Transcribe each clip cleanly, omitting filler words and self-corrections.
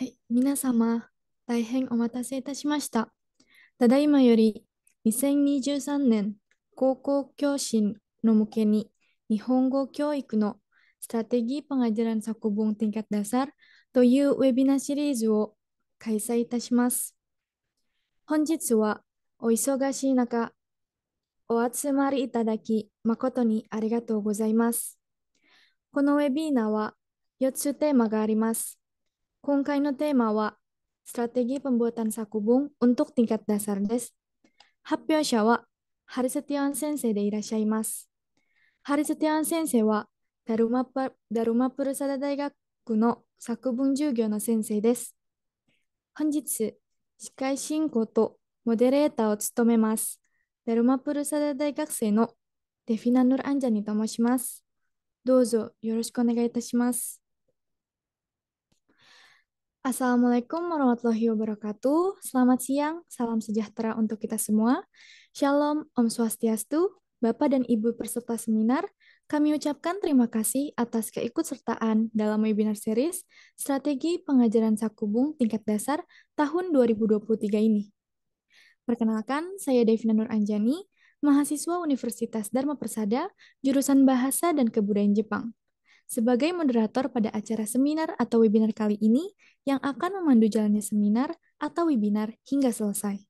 はい、皆様、大変お待たせいたしました。ただいまより2023年高校教師の向けに日本語教育のストラテギー pengajaran Sakubung tingkat dasar というウェビナーシリーズを開催いたします。本日はお忙しい中、お集まりいただき誠にありがとうございます。このウェビナーは4つテーマがあります。今回のテーマは、strategi pembuatan sakubung untuk tingkat dasar です。発表者は、ハリセティアン先生でいらっしゃいます。ハリセティアン先生は、ダルマプルサダ大学の作文授業の先生です。本日、司会進行とモデレーターを務めます。ダルマプルサダ大学生のデフィナ・ヌル・アンジャニと申します。どうぞよろしくお願いいたします。Assalamualaikum warahmatullahi wabarakatuh. Selamat siang, salam sejahtera untuk kita semua. Shalom, Om Swastiastu, Bapak dan Ibu peserta seminar. Kami ucapkan terima kasih atas keikutsertaan dalam webinar series Strategi Pengajaran Sakubung Tingkat Dasar tahun 2023 ini. Perkenalkan, saya Devina Nur Anjani, mahasiswa Universitas Dharma Persada, jurusan Bahasa dan Kebudayaan Jepang. Sebagai moderator pada acara seminar atau webinar kali ini yang akan memandu jalannya seminar atau webinar hingga selesai.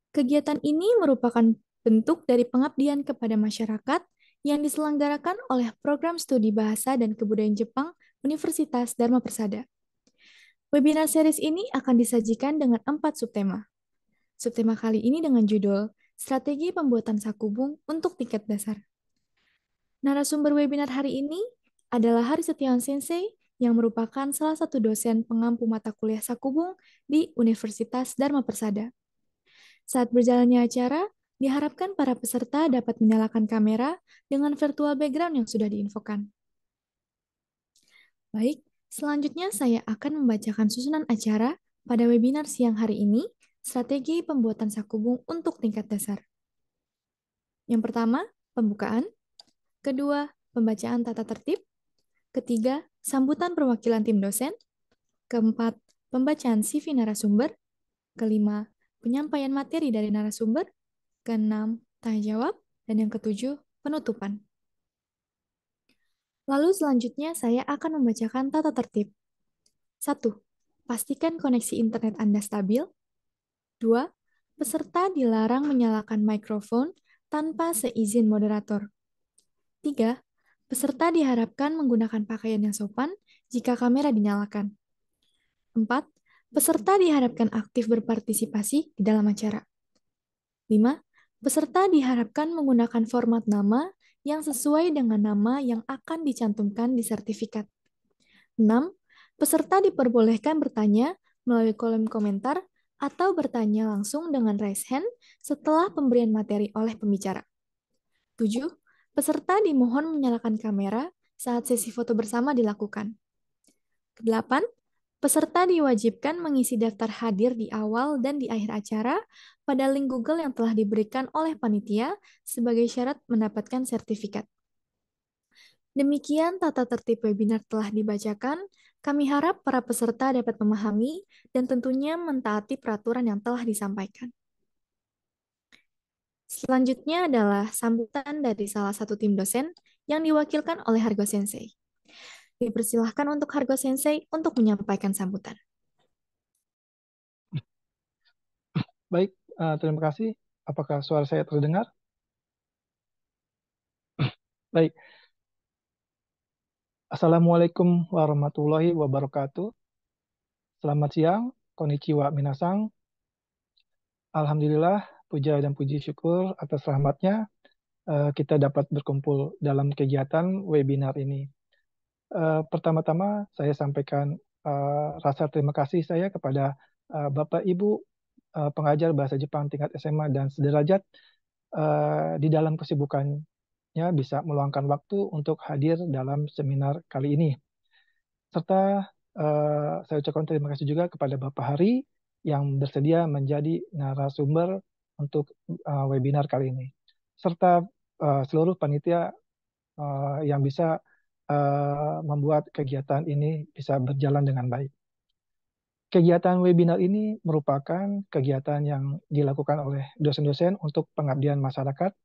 Kegiatan ini merupakan bentuk dari pengabdian kepada masyarakat yang diselenggarakan oleh Program Studi Bahasa dan Kebudayaan Jepang Universitas Dharma Persada. Webinar series ini akan disajikan dengan 4 subtema. Subtema kali ini dengan judul Strategi Pembuatan Sakubung untuk Tingkat Dasar. Narasumber webinar hari ini adalah Hari Setiawan Sensei yang merupakan salah satu dosen pengampu mata kuliah Sakubung di Universitas Dharma Persada. Saat berjalannya acara, diharapkan para peserta dapat menyalakan kamera dengan virtual background yang sudah diinfokan. Baik, selanjutnya saya akan membacakan susunan acara pada webinar siang hari ini, Strategi Pembuatan Sakubung untuk Tingkat Dasar. Yang pertama, pembukaan. Kedua, pembacaan tata tertib. Ketiga, sambutan perwakilan tim dosen. Keempat, pembacaan CV narasumber. Kelima, penyampaian materi dari narasumber. Keenam, tanya jawab. Dan yang ketujuh, penutupan. Lalu selanjutnya saya akan membacakan tata tertib. 1. Pastikan koneksi internet Anda stabil. 2. Peserta dilarang menyalakan mikrofon tanpa seizin moderator. 3. Peserta diharapkan menggunakan pakaian yang sopan jika kamera dinyalakan. 4. Peserta diharapkan aktif berpartisipasi di dalam acara. 5. Peserta diharapkan menggunakan format nama yang sesuai dengan nama yang akan dicantumkan di sertifikat. 6. Peserta diperbolehkan bertanya melalui kolom komentar atau bertanya langsung dengan raise hand setelah pemberian materi oleh pembicara. 7. Peserta dimohon menyalakan kamera saat sesi foto bersama dilakukan. 8. Peserta diwajibkan mengisi daftar hadir di awal dan di akhir acara pada link Google yang telah diberikan oleh panitia sebagai syarat mendapatkan sertifikat. Demikian tata tertib webinar telah dibacakan. Kami harap para peserta dapat memahami dan tentunya mentaati peraturan yang telah disampaikan. Selanjutnya adalah sambutan dari salah satu tim dosen yang diwakilkan oleh Hargo Sensei. Dipersilahkan untuk Hargo Sensei untuk menyampaikan sambutan. Baik, terima kasih. Apakah suara saya terdengar? Baik. Assalamualaikum warahmatullahi wabarakatuh. Selamat siang, konnichiwa minasang. Alhamdulillah, puja dan puji syukur atas rahmatnya kita dapat berkumpul dalam kegiatan webinar ini. Pertama-tama saya sampaikan rasa terima kasih saya kepada Bapak Ibu pengajar bahasa Jepang tingkat SMA dan sederajat di dalam kesibukannya bisa meluangkan waktu untuk hadir dalam seminar kali ini. Serta saya ucapkan terima kasih juga kepada Bapak Hari yang bersedia menjadi narasumber untuk webinar kali ini. Serta seluruh panitia yang bisa membuat kegiatan ini bisa berjalan dengan baik. Kegiatan webinar ini merupakan kegiatan yang dilakukan oleh dosen-dosen untuk pengabdian masyarakat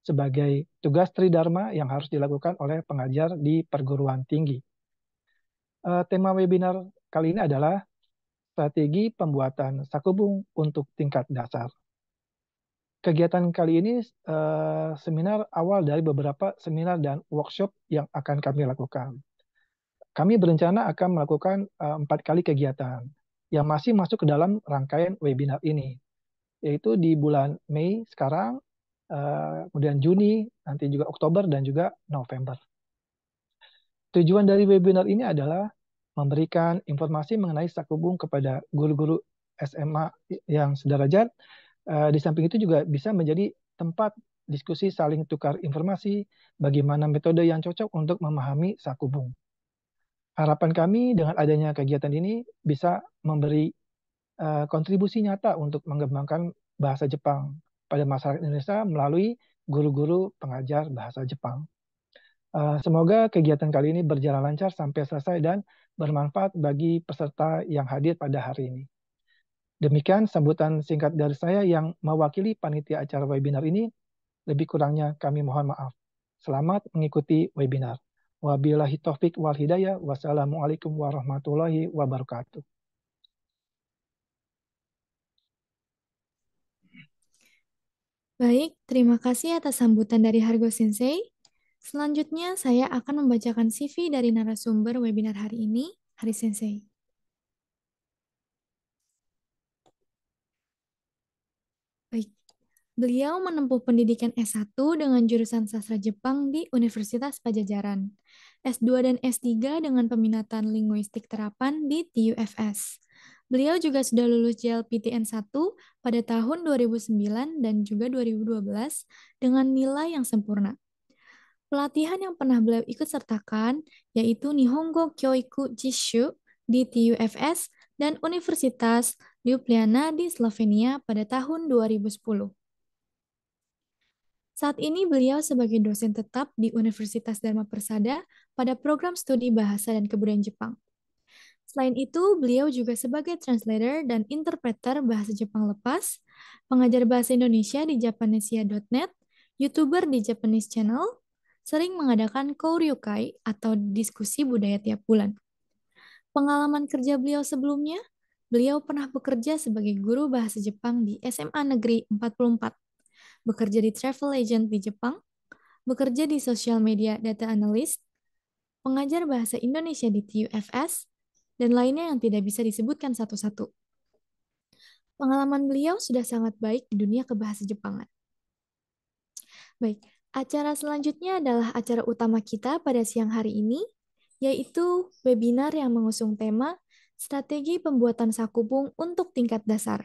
sebagai tugas tridharma yang harus dilakukan oleh pengajar di perguruan tinggi. Tema webinar kali ini adalah strategi pembuatan sakubung untuk tingkat dasar. Kegiatan kali ini seminar awal dari beberapa seminar dan workshop yang akan kami lakukan. Kami berencana akan melakukan 4 kali kegiatan yang masih masuk ke dalam rangkaian webinar ini, yaitu di bulan Mei sekarang, kemudian Juni, nanti juga Oktober, dan juga November. Tujuan dari webinar ini adalah memberikan informasi mengenai sakubung kepada guru-guru SMA yang sederajat. Di samping itu juga bisa menjadi tempat diskusi saling tukar informasi bagaimana metode yang cocok untuk memahami sakubung. Harapan kami dengan adanya kegiatan ini bisa memberi kontribusi nyata untuk mengembangkan bahasa Jepang pada masyarakat Indonesia melalui guru-guru pengajar bahasa Jepang. Semoga kegiatan kali ini berjalan lancar sampai selesai dan bermanfaat bagi peserta yang hadir pada hari ini. Demikian sambutan singkat dari saya yang mewakili panitia acara webinar ini. Lebih kurangnya kami mohon maaf. Selamat mengikuti webinar. Wabillahi taufik wal hidayah. Wassalamualaikum warahmatullahi wabarakatuh. Baik, terima kasih atas sambutan dari Hargo Sensei. Selanjutnya, saya akan membacakan CV dari narasumber webinar hari ini, Hari Sensei. Baik, beliau menempuh pendidikan S1 dengan jurusan sastra Jepang di Universitas Pajajaran, S2 dan S3 dengan peminatan linguistik terapan di TUFS. Beliau juga sudah lulus JLPTN 1 pada tahun 2009 dan juga 2012 dengan nilai yang sempurna. Pelatihan yang pernah beliau ikut sertakan yaitu Nihongo Kyoiku Jishu di TUFS dan Universitas Ljubljana di Slovenia pada tahun 2010. Saat ini beliau sebagai dosen tetap di Universitas Dharma Persada pada program studi Bahasa dan Kebudayaan Jepang. Selain itu, beliau juga sebagai translator dan interpreter bahasa Jepang lepas, pengajar bahasa Indonesia di Japanesia.net, YouTuber di Japanese Channel, sering mengadakan Kouryukai atau diskusi budaya tiap bulan. Pengalaman kerja beliau sebelumnya, beliau pernah bekerja sebagai guru bahasa Jepang di SMA Negeri 44, bekerja di travel agent di Jepang, bekerja di social media data analyst, pengajar bahasa Indonesia di TUFS, dan lainnya yang tidak bisa disebutkan satu-satu. Pengalaman beliau sudah sangat baik di dunia kebahasa Jepangan. Baik, acara selanjutnya adalah acara utama kita pada siang hari ini, yaitu webinar yang mengusung tema Strategi Pembuatan Sakubung untuk Tingkat Dasar,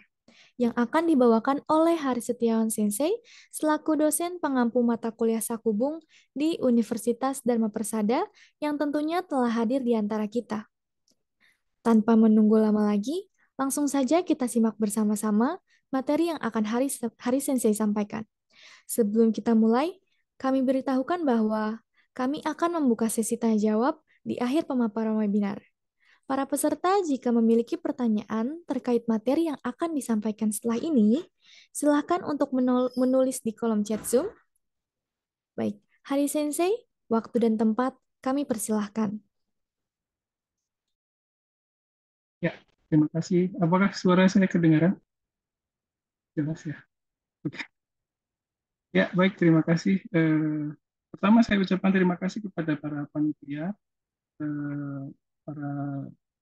yang akan dibawakan oleh Hari Setiawan Sensei selaku dosen pengampu mata kuliah Sakubung di Universitas Dharma Persada yang tentunya telah hadir di antara kita. Tanpa menunggu lama lagi, langsung saja kita simak bersama-sama materi yang akan Hari Sensei sampaikan. Sebelum kita mulai, kami beritahukan bahwa kami akan membuka sesi tanya jawab di akhir pemaparan webinar. Para peserta jika memiliki pertanyaan terkait materi yang akan disampaikan setelah ini, silakan untuk menulis di kolom chat Zoom. Baik, Hari Sensei, waktu dan tempat kami persilahkan. Ya, terima kasih. Apakah suara saya kedengaran? Jelas ya. Oke. Ya, baik. Terima kasih. Pertama, saya ucapkan terima kasih kepada para panitia, para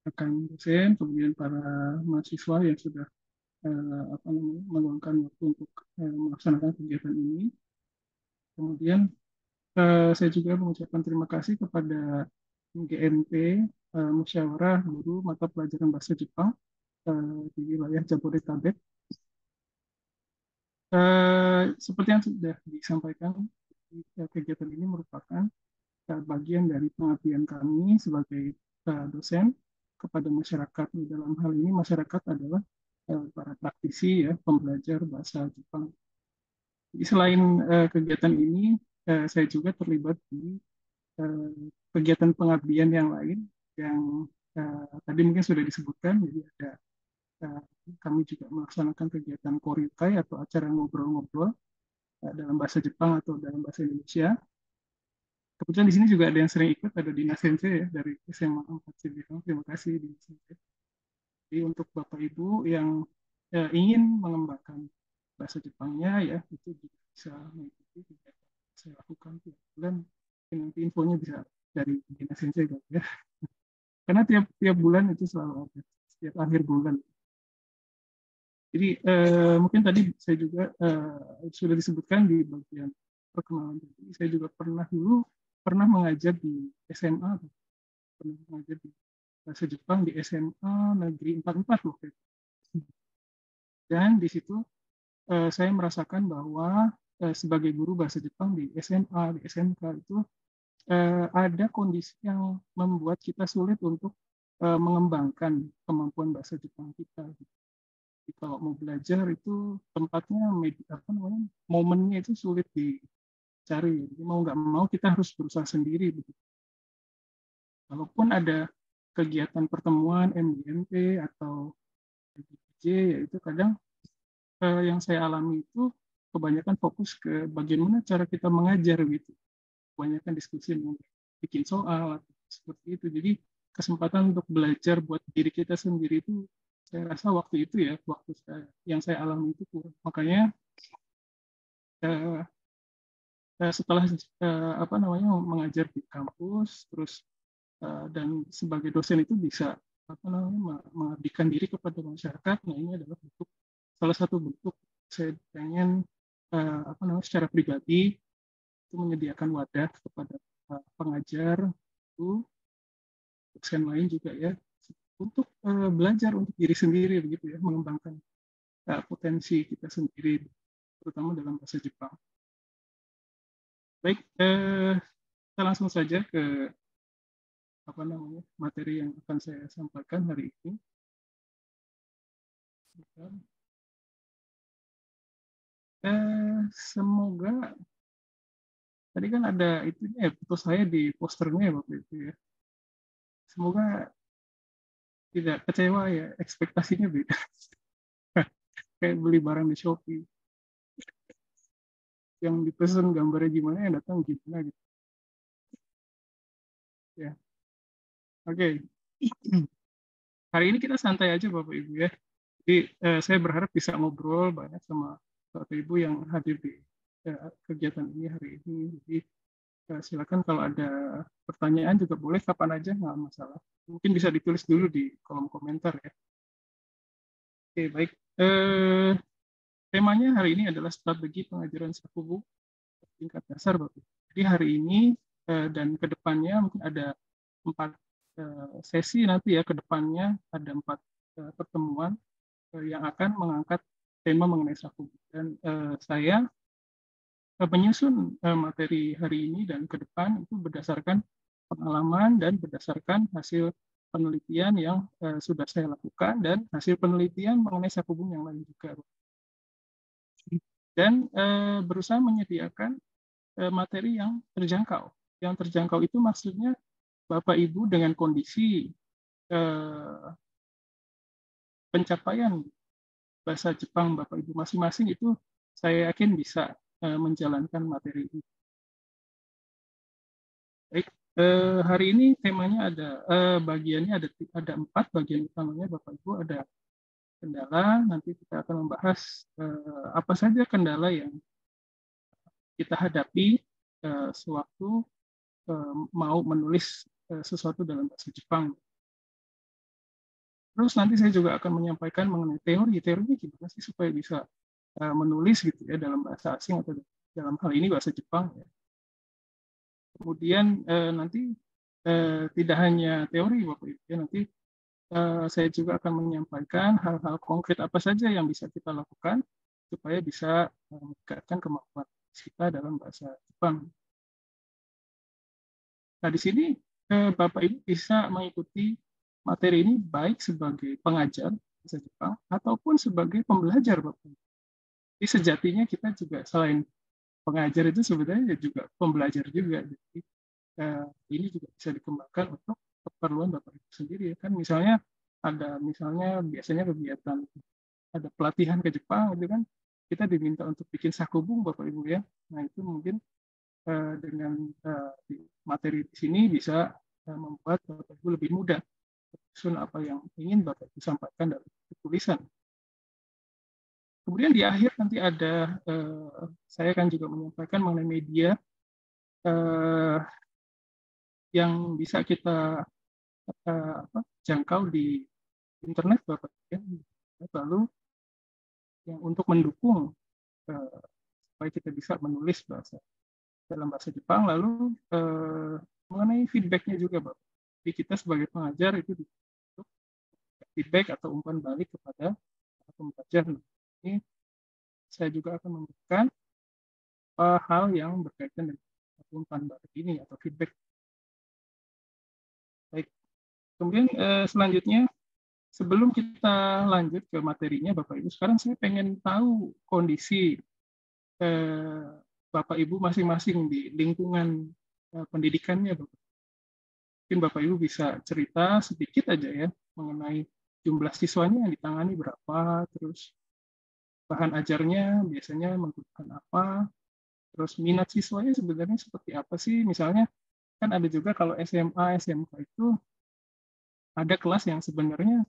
rekan dosen, kemudian para mahasiswa yang sudah meluangkan waktu untuk melaksanakan kegiatan ini. Kemudian saya juga mengucapkan terima kasih kepada GNP, Musyawarah Guru Mata Pelajaran Bahasa Jepang di wilayah Jabodetabek. Seperti yang sudah disampaikan, kegiatan ini merupakan bagian dari pengabdian kami sebagai dosen kepada masyarakat. Dalam hal ini masyarakat adalah para praktisi, ya, pembelajar bahasa Jepang. Jadi selain kegiatan ini, saya juga terlibat di kegiatan pengabdian yang lain yang tadi mungkin sudah disebutkan. Jadi ada kami juga melaksanakan kegiatan Koryukai atau acara ngobrol-ngobrol dalam bahasa Jepang atau dalam bahasa Indonesia. Kebetulan di sini juga ada yang sering ikut, ada Dina Sensei ya, dari SMA 4 Cibitung. Terima kasih Dina Sensei. Jadi untuk Bapak Ibu yang ingin mengembangkan bahasa Jepangnya ya, itu juga bisa mengikuti kegiatan yang saya lakukan tiap bulan. Nanti infonya bisa dari Dina Sensei ya. Karena tiap bulan itu selalu ada, setiap akhir bulan. Jadi mungkin tadi saya juga sudah disebutkan di bagian perkenalan tadi, saya juga pernah mengajar di SMA, pernah mengajar di bahasa Jepang di SMA Negeri 44 loh. Dan di situ saya merasakan bahwa sebagai guru bahasa Jepang di SMA, di SMK itu ada kondisi yang membuat kita sulit untuk mengembangkan kemampuan bahasa Jepang kita. Jadi kalau mau belajar itu tempatnya momennya itu sulit dicari. Jadi mau nggak mau kita harus berusaha sendiri. Walaupun ada kegiatan pertemuan MGMP atau MGJ, yaitu kadang yang saya alami itu kebanyakan fokus ke bagaimana cara kita mengajar gitu. Kebanyakan diskusi bikin soal seperti itu. Jadi kesempatan untuk belajar buat diri kita sendiri itu saya rasa waktu itu ya, yang saya alami itu kurang. Makanya setelah mengajar di kampus, terus dan sebagai dosen itu bisa mengabdikan diri kepada masyarakat. Nah ini adalah salah satu bentuk saya pengen secara pribadi itu menyediakan wadah kepada pengajar itu dosen lain juga ya untuk belajar untuk diri sendiri begitu ya, mengembangkan potensi kita sendiri terutama dalam bahasa Jepang. Baik, kita langsung saja ke materi yang akan saya sampaikan hari ini. Semoga tadi kan ada itu foto saya di posternya waktu itu ya. Semoga tidak kecewa ya, ekspektasinya beda. Kayak beli barang di Shopee. Yang dipesan gambarnya gimana, yang datang gimana gitu. Ya. Oke. Hari ini kita santai aja Bapak Ibu ya. Jadi saya berharap bisa ngobrol banyak sama Bapak Ibu yang hadir di kegiatan ini hari ini. Jadi silakan kalau ada pertanyaan juga boleh kapan aja, nggak masalah. Mungkin bisa ditulis dulu di kolom komentar ya. Oke, baik. Temanya hari ini adalah strategi pengajaran Shakubu tingkat dasar, Bapak. Jadi hari ini dan kedepannya mungkin ada 4 sesi nanti ya, kedepannya ada 4 pertemuan yang akan mengangkat tema mengenai Shakubu. Dan saya menyusun materi hari ini dan ke depan itu berdasarkan pengalaman dan berdasarkan hasil penelitian yang sudah saya lakukan dan hasil penelitian mengenai Shakubu yang lain juga. Dan berusaha menyediakan materi yang terjangkau. Yang terjangkau itu maksudnya Bapak Ibu dengan kondisi pencapaian bahasa Jepang Bapak Ibu masing-masing itu saya yakin bisa menjalankan materi ini. Baik, hari ini temanya ada bagiannya ada 4 bagian utamanya Bapak Ibu. Ada kendala, nanti kita akan membahas apa saja kendala yang kita hadapi sewaktu mau menulis sesuatu dalam bahasa Jepang. Terus nanti saya juga akan menyampaikan mengenai teorinya gimana sih supaya bisa menulis gitu ya dalam bahasa asing atau dalam hal ini bahasa Jepang. Ya. Kemudian nanti tidak hanya teori Bapak Ibu, ya, nanti saya juga akan menyampaikan hal-hal konkret apa saja yang bisa kita lakukan supaya bisa meningkatkan kemampuan kita dalam bahasa Jepang. Nah, di sini Bapak Ibu bisa mengikuti materi ini baik sebagai pengajar bahasa Jepang ataupun sebagai pembelajar Bapak Ibu. Jadi sejatinya kita juga selain pengajar itu sebenarnya juga pembelajar juga. Jadi ini juga bisa dikembangkan untuk keperluan Bapak Ibu sendiri. Kan misalnya ada misalnya biasanya kegiatan, ada pelatihan ke Jepang itu kan, kita diminta untuk bikin sakubung Bapak Ibu ya. Nah itu mungkin dengan materi di sini bisa membuat Bapak Ibu lebih mudah menyusun apa yang ingin Bapak Ibu sampaikan dalam tulisan. Kemudian di akhir nanti ada, saya akan juga menyampaikan mengenai media yang bisa kita jangkau di internet Bapak ya. Lalu yang untuk mendukung supaya kita bisa menulis dalam bahasa Jepang, lalu mengenai feedbacknya juga Bapak. Jadi kita sebagai pengajar itu untuk feedback atau umpan balik kepada pembelajar. Ini saya juga akan memberikan hal yang berkaitan dengan umpan balik ini atau feedback. Baik. Kemudian selanjutnya, sebelum kita lanjut ke materinya Bapak Ibu, sekarang saya pengen tahu kondisi Bapak Ibu masing-masing di lingkungan pendidikannya Bapak. Mungkin Bapak Ibu bisa cerita sedikit aja ya mengenai jumlah siswanya yang ditangani berapa, terus bahan ajarnya biasanya menggunakan apa, terus minat siswanya sebenarnya seperti apa sih. Misalnya kan ada juga kalau SMA, SMK itu ada kelas yang sebenarnya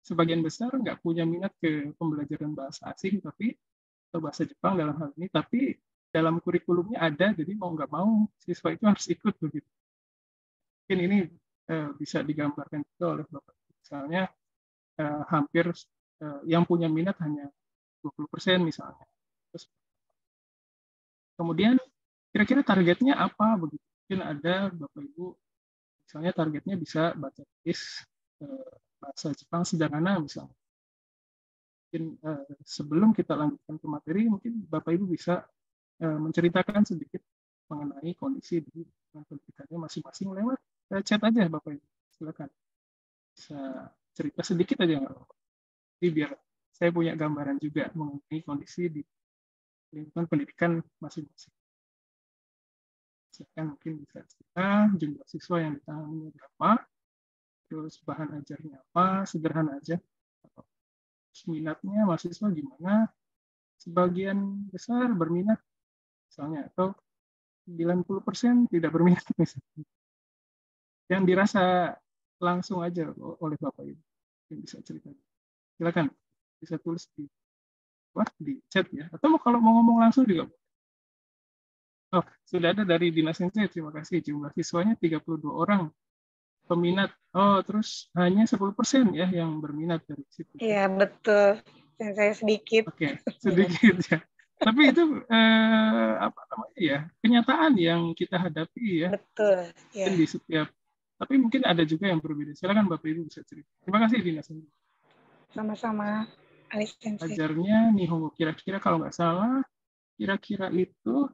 sebagian besar nggak punya minat ke pembelajaran bahasa asing atau bahasa Jepang dalam hal ini, tapi dalam kurikulumnya ada, jadi mau nggak mau siswa itu harus ikut begitu. Mungkin ini bisa digambarkan juga oleh Bapak. Misalnya hampir yang punya minat hanya 20% misalnya. Terus, kemudian kira-kira targetnya apa begitu? Mungkin ada Bapak Ibu misalnya targetnya bisa baca tulis bahasa Jepang sederhana misalnya. Mungkin sebelum kita lanjutkan ke materi, mungkin Bapak Ibu bisa menceritakan sedikit mengenai kondisi di pendidikannya masing-masing lewat chat aja Bapak Ibu. Silakan. Bisa cerita sedikit aja nggak apa-apa. Jadi biar saya punya gambaran juga mengenai kondisi di lingkungan pendidikan masing-masing. Silakan mungkin bisa cerita jumlah siswa yang ditangani berapa, terus bahan ajarnya apa, sederhana aja. Terus minatnya mahasiswa gimana, sebagian besar berminat misalnya, atau 90% tidak berminat misalnya. Yang dirasa langsung aja oleh Bapak Ibu yang bisa cerita. Silakan bisa tulis di chat ya, atau kalau mau ngomong langsung juga. Oh, sudah ada dari Dinas Sensei, terima kasih. Jumlah siswanya 32 orang. Peminat, oh terus hanya 10% ya yang berminat dari situ. Iya, betul. Saya sedikit. Oke, sedikit ya. Tapi itu apa namanya ya, kenyataan yang kita hadapi ya. Betul. Ya. Di setiap, tapi mungkin ada juga yang berbeda. Silakan Bapak Ibu bisa cerita. Terima kasih Dinas. Sama-sama, Alice Sensei. Ajarnya Nihongo kira-kira kalau nggak salah, kira-kira itu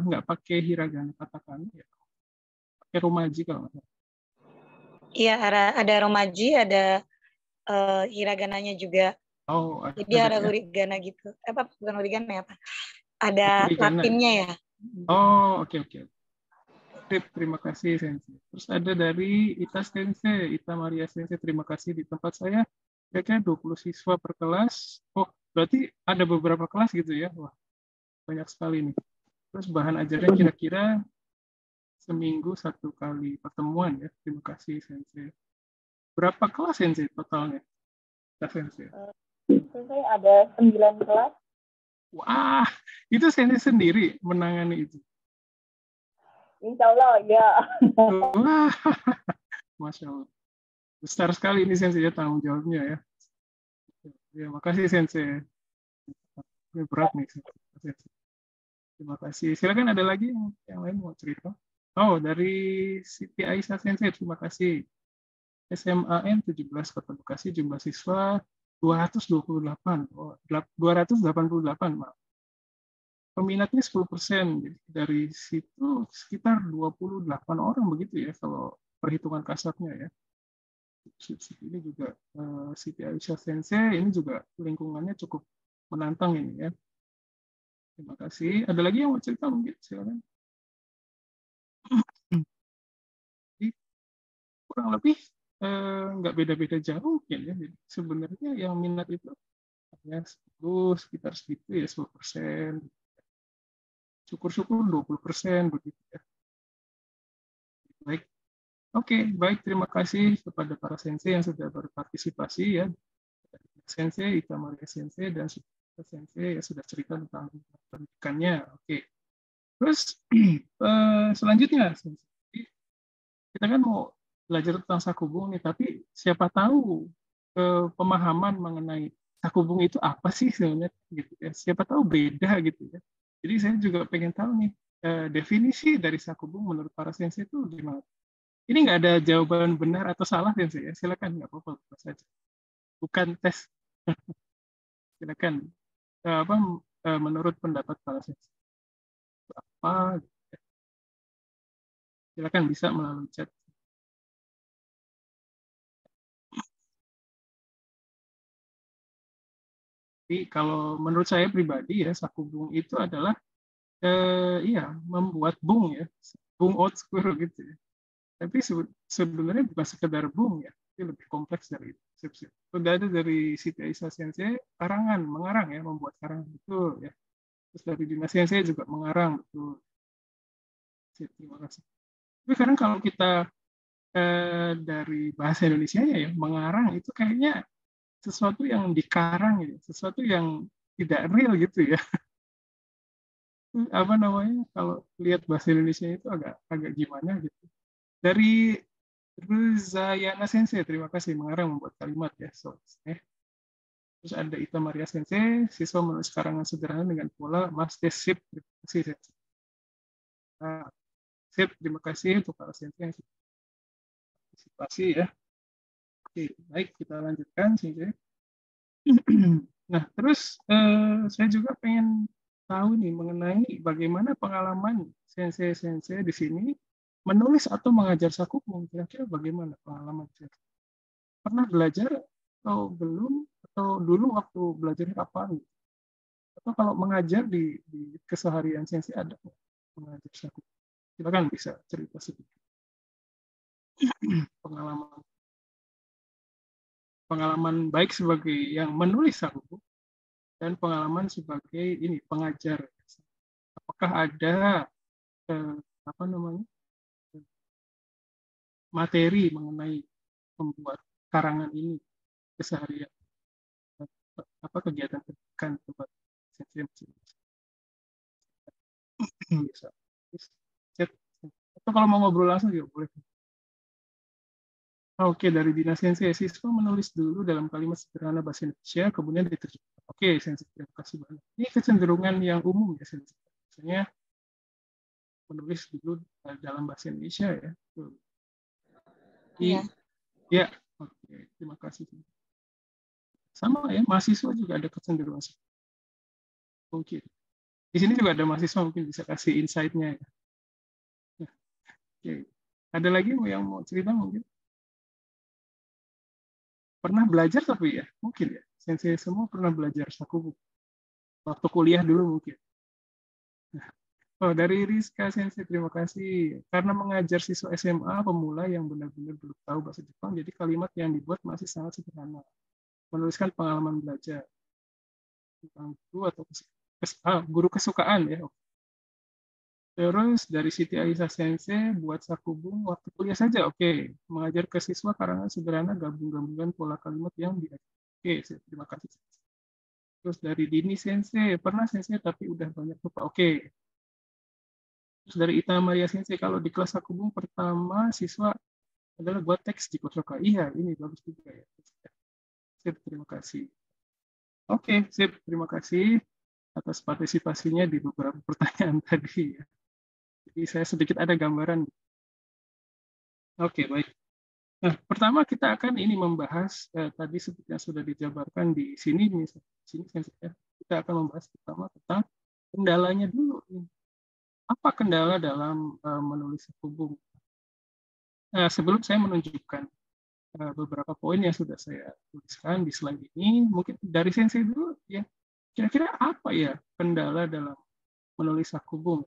nggak pakai hiragana katakana ya, pakai romaji kalau nggak salah. Iya, ada romaji, ada hiragananya juga. Oh, jadi ada hiragana gitu. Bukan hiragana apa? Ada latinnya ya. Oh, oke. Terima kasih Sensei. Terus ada dari Ita Sensei, Ita Maria Sensei, terima kasih di tempat saya. Kira-kira 20 siswa per kelas. Oh, berarti ada beberapa kelas gitu ya. Wah, banyak sekali nih. Terus bahan ajarnya kira-kira seminggu 1 kali pertemuan ya. Terima kasih Sensei. Berapa kelas Sensei totalnya? Sensei. Sensei ada 9 kelas. Wah, itu Sensei sendiri menangani itu. Insya Allah, ya. Wah, Masya Allah. Besar sekali ini Sensei ya tanggung jawabnya ya. Ya, makasih Sensei. Ini berat nih Sensei. Terima kasih. Silakan ada lagi yang lain mau cerita. Oh, dari Siti Aisyah Sensei, terima kasih. SMAN 17 Kota Bekasi, jumlah siswa 228. Oh, 288, maaf. Peminatnya 10%. Jadi dari situ sekitar 28 orang begitu ya kalau perhitungan kasarnya ya. Ini juga Siti Aisyah Sensei, ini juga lingkungannya cukup menantang ini ya. Terima kasih. Ada lagi yang mau cerita mungkin? Silakan. kurang lebih nggak beda-beda jauh ya. Jadi sebenarnya yang minat itu hanya 10, sekitar segitu ya, 10%. Syukur-syukur 20% begitu ya. Baik. Oke, baik, terima kasih kepada para sensei yang sudah berpartisipasi ya. Sensei, Ita Maria Sensei, dan Sensei yang sudah cerita tentang pendidikannya. Oke. Terus selanjutnya, kita kan mau belajar tentang sakubung nih, tapi siapa tahu pemahaman mengenai sakubung itu apa sih sebenarnya gitu ya. Siapa tahu beda gitu ya. Jadi saya juga pengen tahu nih definisi dari sakubung menurut para sensei itu gimana. Ini nggak ada jawaban benar atau salah sensei ya. Silakan, nggak apa-apa saja. Bukan tes. Silakan. Apa menurut pendapat para sensei apa? Silakan bisa melalui chat. Jadi kalau menurut saya pribadi ya, sakubung itu adalah membuat bung ya, bung old school gitu ya. Tapi sebenarnya bukan sekedar bung ya, itu lebih kompleks dari itu. Sudah ada dari Siti Aisyah Sensei karangan, mengarang ya, membuat karangan betul ya. Terus dari Dina Sensei juga mengarang betul. Terima kasih. Tapi kadang kalau kita dari bahasa Indonesia ya, mengarang itu kayaknya sesuatu yang dikarang gitu, sesuatu yang tidak real gitu ya. Apa namanya, kalau lihat bahasa Indonesia itu agak gimana gitu. Dari Ruzayana Sensei, terima kasih, mengarang membuat kalimat ya. Terus ada Ita Maria Sensei, siswa menulis karangan sederhana dengan pola Master Sip. Terima kasih Sensei. Nah, Sip, terima kasih untuk para Sensei yang sudah partisipasi ya. Oke, baik, kita lanjutkan Sensei. Nah, terus saya juga pengen tahu nih mengenai bagaimana pengalaman sensei-sensei di sini menulis atau mengajar sakubung. Kira-kira bagaimana pengalaman sensei? Pernah belajar atau belum? Atau dulu waktu belajarnya kapan? Atau kalau mengajar di keseharian sensei ada mengajar sakubung? Silakan bisa cerita sedikit pengalaman baik sebagai yang menulis sakubung dan pengalaman sebagai ini pengajar. Apakah ada materi mengenai membuat karangan ini keseharian, kegiatan pendidikan tempat sensei bisa. Atau kalau mau ngobrol langsung juga boleh. Oke, dari Dina Sensei, siswa menulis dulu dalam kalimat sederhana bahasa Indonesia, kemudian diterjemahkan. Oke, Sensei, terima kasih banyak. Ini kecenderungan yang umum ya, Sensei. Biasanya menulis dulu dalam bahasa Indonesia ya. Iya. Ya, oke, terima kasih. Sama ya, mahasiswa juga ada kecenderungan. Mungkin. Di sini juga ada mahasiswa mungkin bisa kasih insight-nya ya. Oke. Ada lagi yang mau cerita mungkin? Pernah belajar tapi ya, mungkin ya. Sensei semua pernah belajar sakubung. Waktu kuliah dulu mungkin. Oh, dari Rizka Sensei, terima kasih. Karena mengajar siswa SMA pemula yang benar-benar belum tahu bahasa Jepang, jadi kalimat yang dibuat masih sangat sederhana. Menuliskan pengalaman belajar tentang guru atau guru kesukaan ya. Terus dari Siti Aisyah Sensei buat sakubung waktu kuliah saja, oke. Mengajar ke siswa karangan sederhana gabung-gabungan pola kalimat yang diajar. Oke, terima kasih. Terus dari Dini Sensei, pernah Sensei tapi udah banyak lupa. Oke. Terus dari Ita Maria Sensei, kalau di kelas sakubung pertama siswa adalah buat teks di Kosoka. Iya, ini bagus juga ya. Sip, terima kasih. Oke, sip, terima kasih atas partisipasinya di beberapa pertanyaan tadi. Jadi saya sedikit ada gambaran. Oke, baik. Nah, pertama kita akan ini membahas tadi seperti yang sudah dijabarkan di sini, kita akan membahas pertama tentang kendalanya dulu. Apa kendala dalam menulis sakubung? Sebelum saya menunjukkan beberapa poin yang sudah saya tuliskan di slide ini, mungkin dari Sensei dulu ya. Kira-kira apa ya kendala dalam menulis sakubung?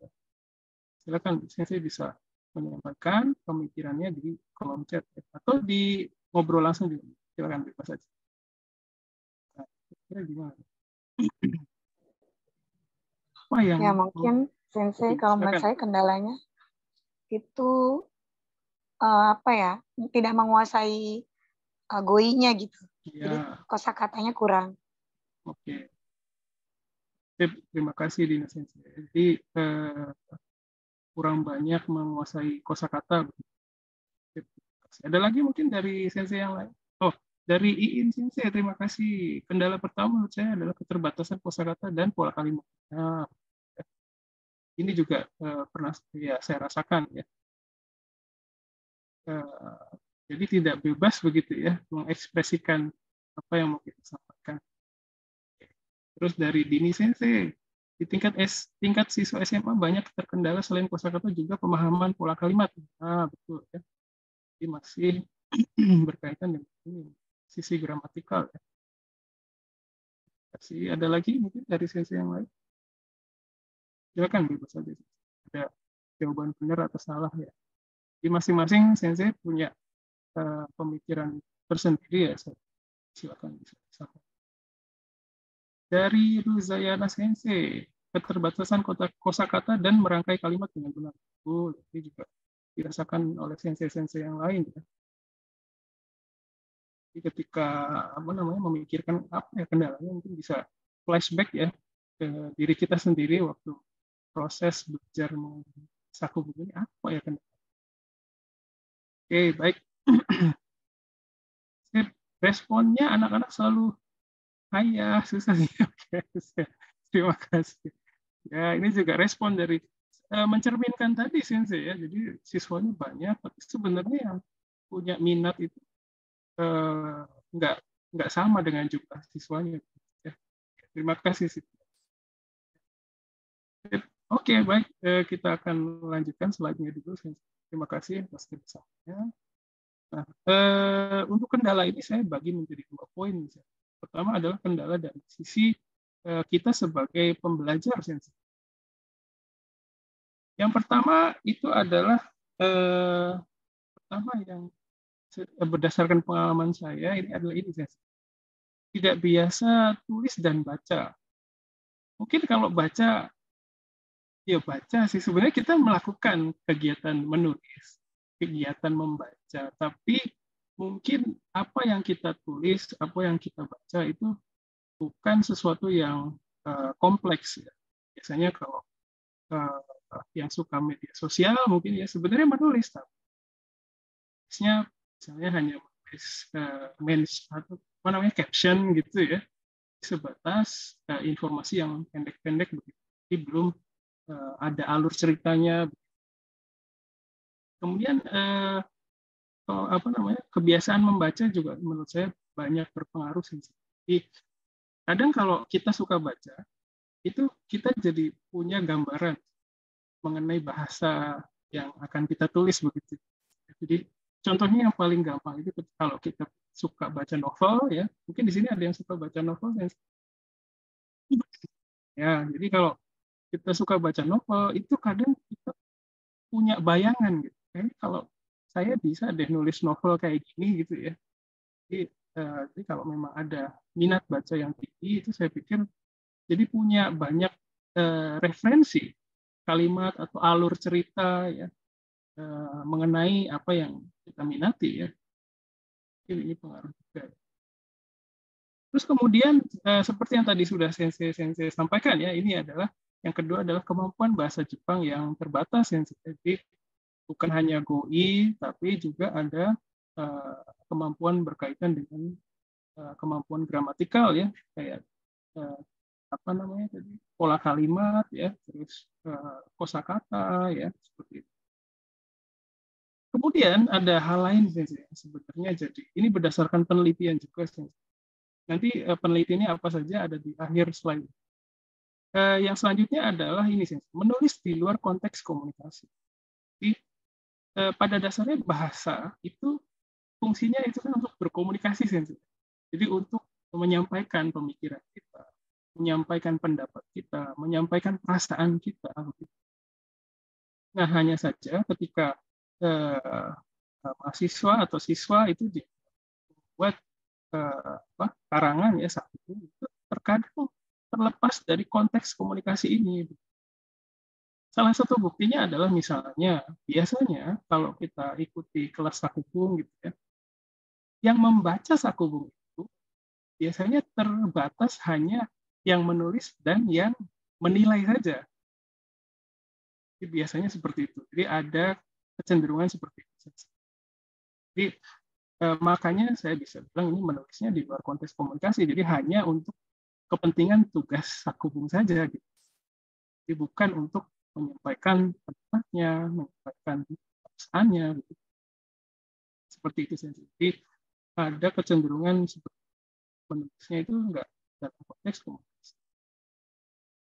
Silakan Sensei bisa menyampaikan pemikirannya di kolom chat ya. Atau di ngobrol langsung juga. Silakan bebas saja. Nah, kira gimana? Apa yang Ya mungkin Sensei kalau menurut silakan. saya kendalanya itu apa ya, tidak menguasai GOI-nya gitu. Jadi Ya, kosakatanya kurang. oke. Terima kasih Dina Sensei. Jadi kurang banyak menguasai kosakata. Ada lagi mungkin dari Sensei yang lain? Oh, dari Iin Sensei, terima kasih. Kendala pertama menurut saya adalah keterbatasan kosakata dan pola kalimat. Nah, ini juga pernah ya, saya rasakan ya. Jadi tidak bebas begitu ya mengekspresikan apa yang mau kita sampaikan. Terus dari Dini Sensei, di tingkat siswa SMA banyak terkendala selain kosakata juga pemahaman pola kalimat. Nah, betul ya. Jadi masih berkaitan dengan ini, sisi gramatikal ya. Masih ada lagi mungkin dari sensei yang lain? Silakan bebas saja. Ada jawaban benar atau salah ya. Di masing-masing sensei punya pemikiran tersendiri ya. Silakan bisa disampaikan. Dari Ruzayana Sensei, keterbatasan kosakata dan merangkai kalimat dengan benar. Ini juga dirasakan oleh sensei-sensei yang lain ya. Jadi ketika memikirkan apa ya kendalanya, mungkin bisa flashback ya ke diri kita sendiri waktu proses belajar saku buku ini, apa ya kendala. Oke, baik. Responnya anak-anak selalu ayah susah sih. Terima kasih. Ya, ini juga respon dari mencerminkan tadi Sensei ya. Jadi siswanya banyak, tapi sebenarnya yang punya minat itu nggak sama dengan jumlah siswanya. Ya. Terima kasih. Oke, baik. Kita akan lanjutkan slide-nya dulu. Terima kasih atas kebersamaan. Nah, untuk kendala ini saya bagi menjadi 2 poin. Pertama adalah kendala dari sisi kita sebagai pembelajar. Yang pertama itu adalah pertama yang berdasarkan pengalaman saya ini adalah ini, tidak biasa tulis dan baca. Mungkin kalau baca, ya baca sih. Sebenarnya kita melakukan kegiatan menulis, kegiatan membaca, tapi mungkin apa yang kita tulis, apa yang kita baca itu bukan sesuatu yang kompleks ya. Biasanya kalau yang suka media sosial mungkin ya sebenarnya menulis, tapi misalnya hanya menulis atau apa namanya caption gitu ya, sebatas informasi yang pendek-pendek begitu. Jadi belum ada alur ceritanya. Kemudian kebiasaan membaca juga menurut saya banyak berpengaruh sih. Jadi kadang kalau kita suka baca, itu kita jadi punya gambaran mengenai bahasa yang akan kita tulis begitu. Jadi contohnya yang paling gampang itu kalau kita suka baca novel ya, mungkin di sini ada yang suka baca novel ya. Jadi kalau kita suka baca novel itu kadang kita punya bayangan gitu. Kalau saya bisa deh nulis novel kayak gini gitu ya. Jadi kalau memang ada minat baca yang tinggi itu saya pikir jadi punya banyak referensi kalimat atau alur cerita ya mengenai apa yang kita minati ya. Ini pengaruh juga. Terus kemudian seperti yang tadi sudah sensei sampaikan ya, ini adalah yang kedua adalah kemampuan bahasa Jepang yang terbatas sensei. Jadi bukan hanya GOI tapi juga ada kemampuan berkaitan dengan kemampuan gramatikal ya, kayak pola kalimat ya, terus kosakata ya, seperti itu. Kemudian ada hal lain sebenarnya, jadi ini berdasarkan penelitian juga. Nanti penelitiannya apa saja ada di akhir slide. Yang selanjutnya adalah ini menulis di luar konteks komunikasi. Jadi pada dasarnya bahasa itu fungsinya itu kan untuk berkomunikasi Jadi untuk menyampaikan pemikiran kita, menyampaikan pendapat kita, menyampaikan perasaan kita. Nah, hanya saja ketika mahasiswa atau siswa itu dibuat karangan ya sakubung itu terkadang terlepas dari konteks komunikasi ini. Salah satu buktinya adalah misalnya biasanya kalau kita ikuti kelas sakubung gitu ya, yang membaca sakubung itu biasanya terbatas hanya yang menulis dan yang menilai saja. Jadi biasanya seperti itu. Jadi ada kecenderungan seperti itu. Jadi makanya saya bisa bilang ini menulisnya di luar konteks komunikasi. Jadi hanya untuk kepentingan tugas sakubung saja. Gitu. Jadi bukan untuk menyampaikan pendapatnya, menyampaikan perasaannya. Gitu. Seperti itu saja. Jadi ada kecenderungan seperti menulisnya itu enggak dalam konteks komunikasi.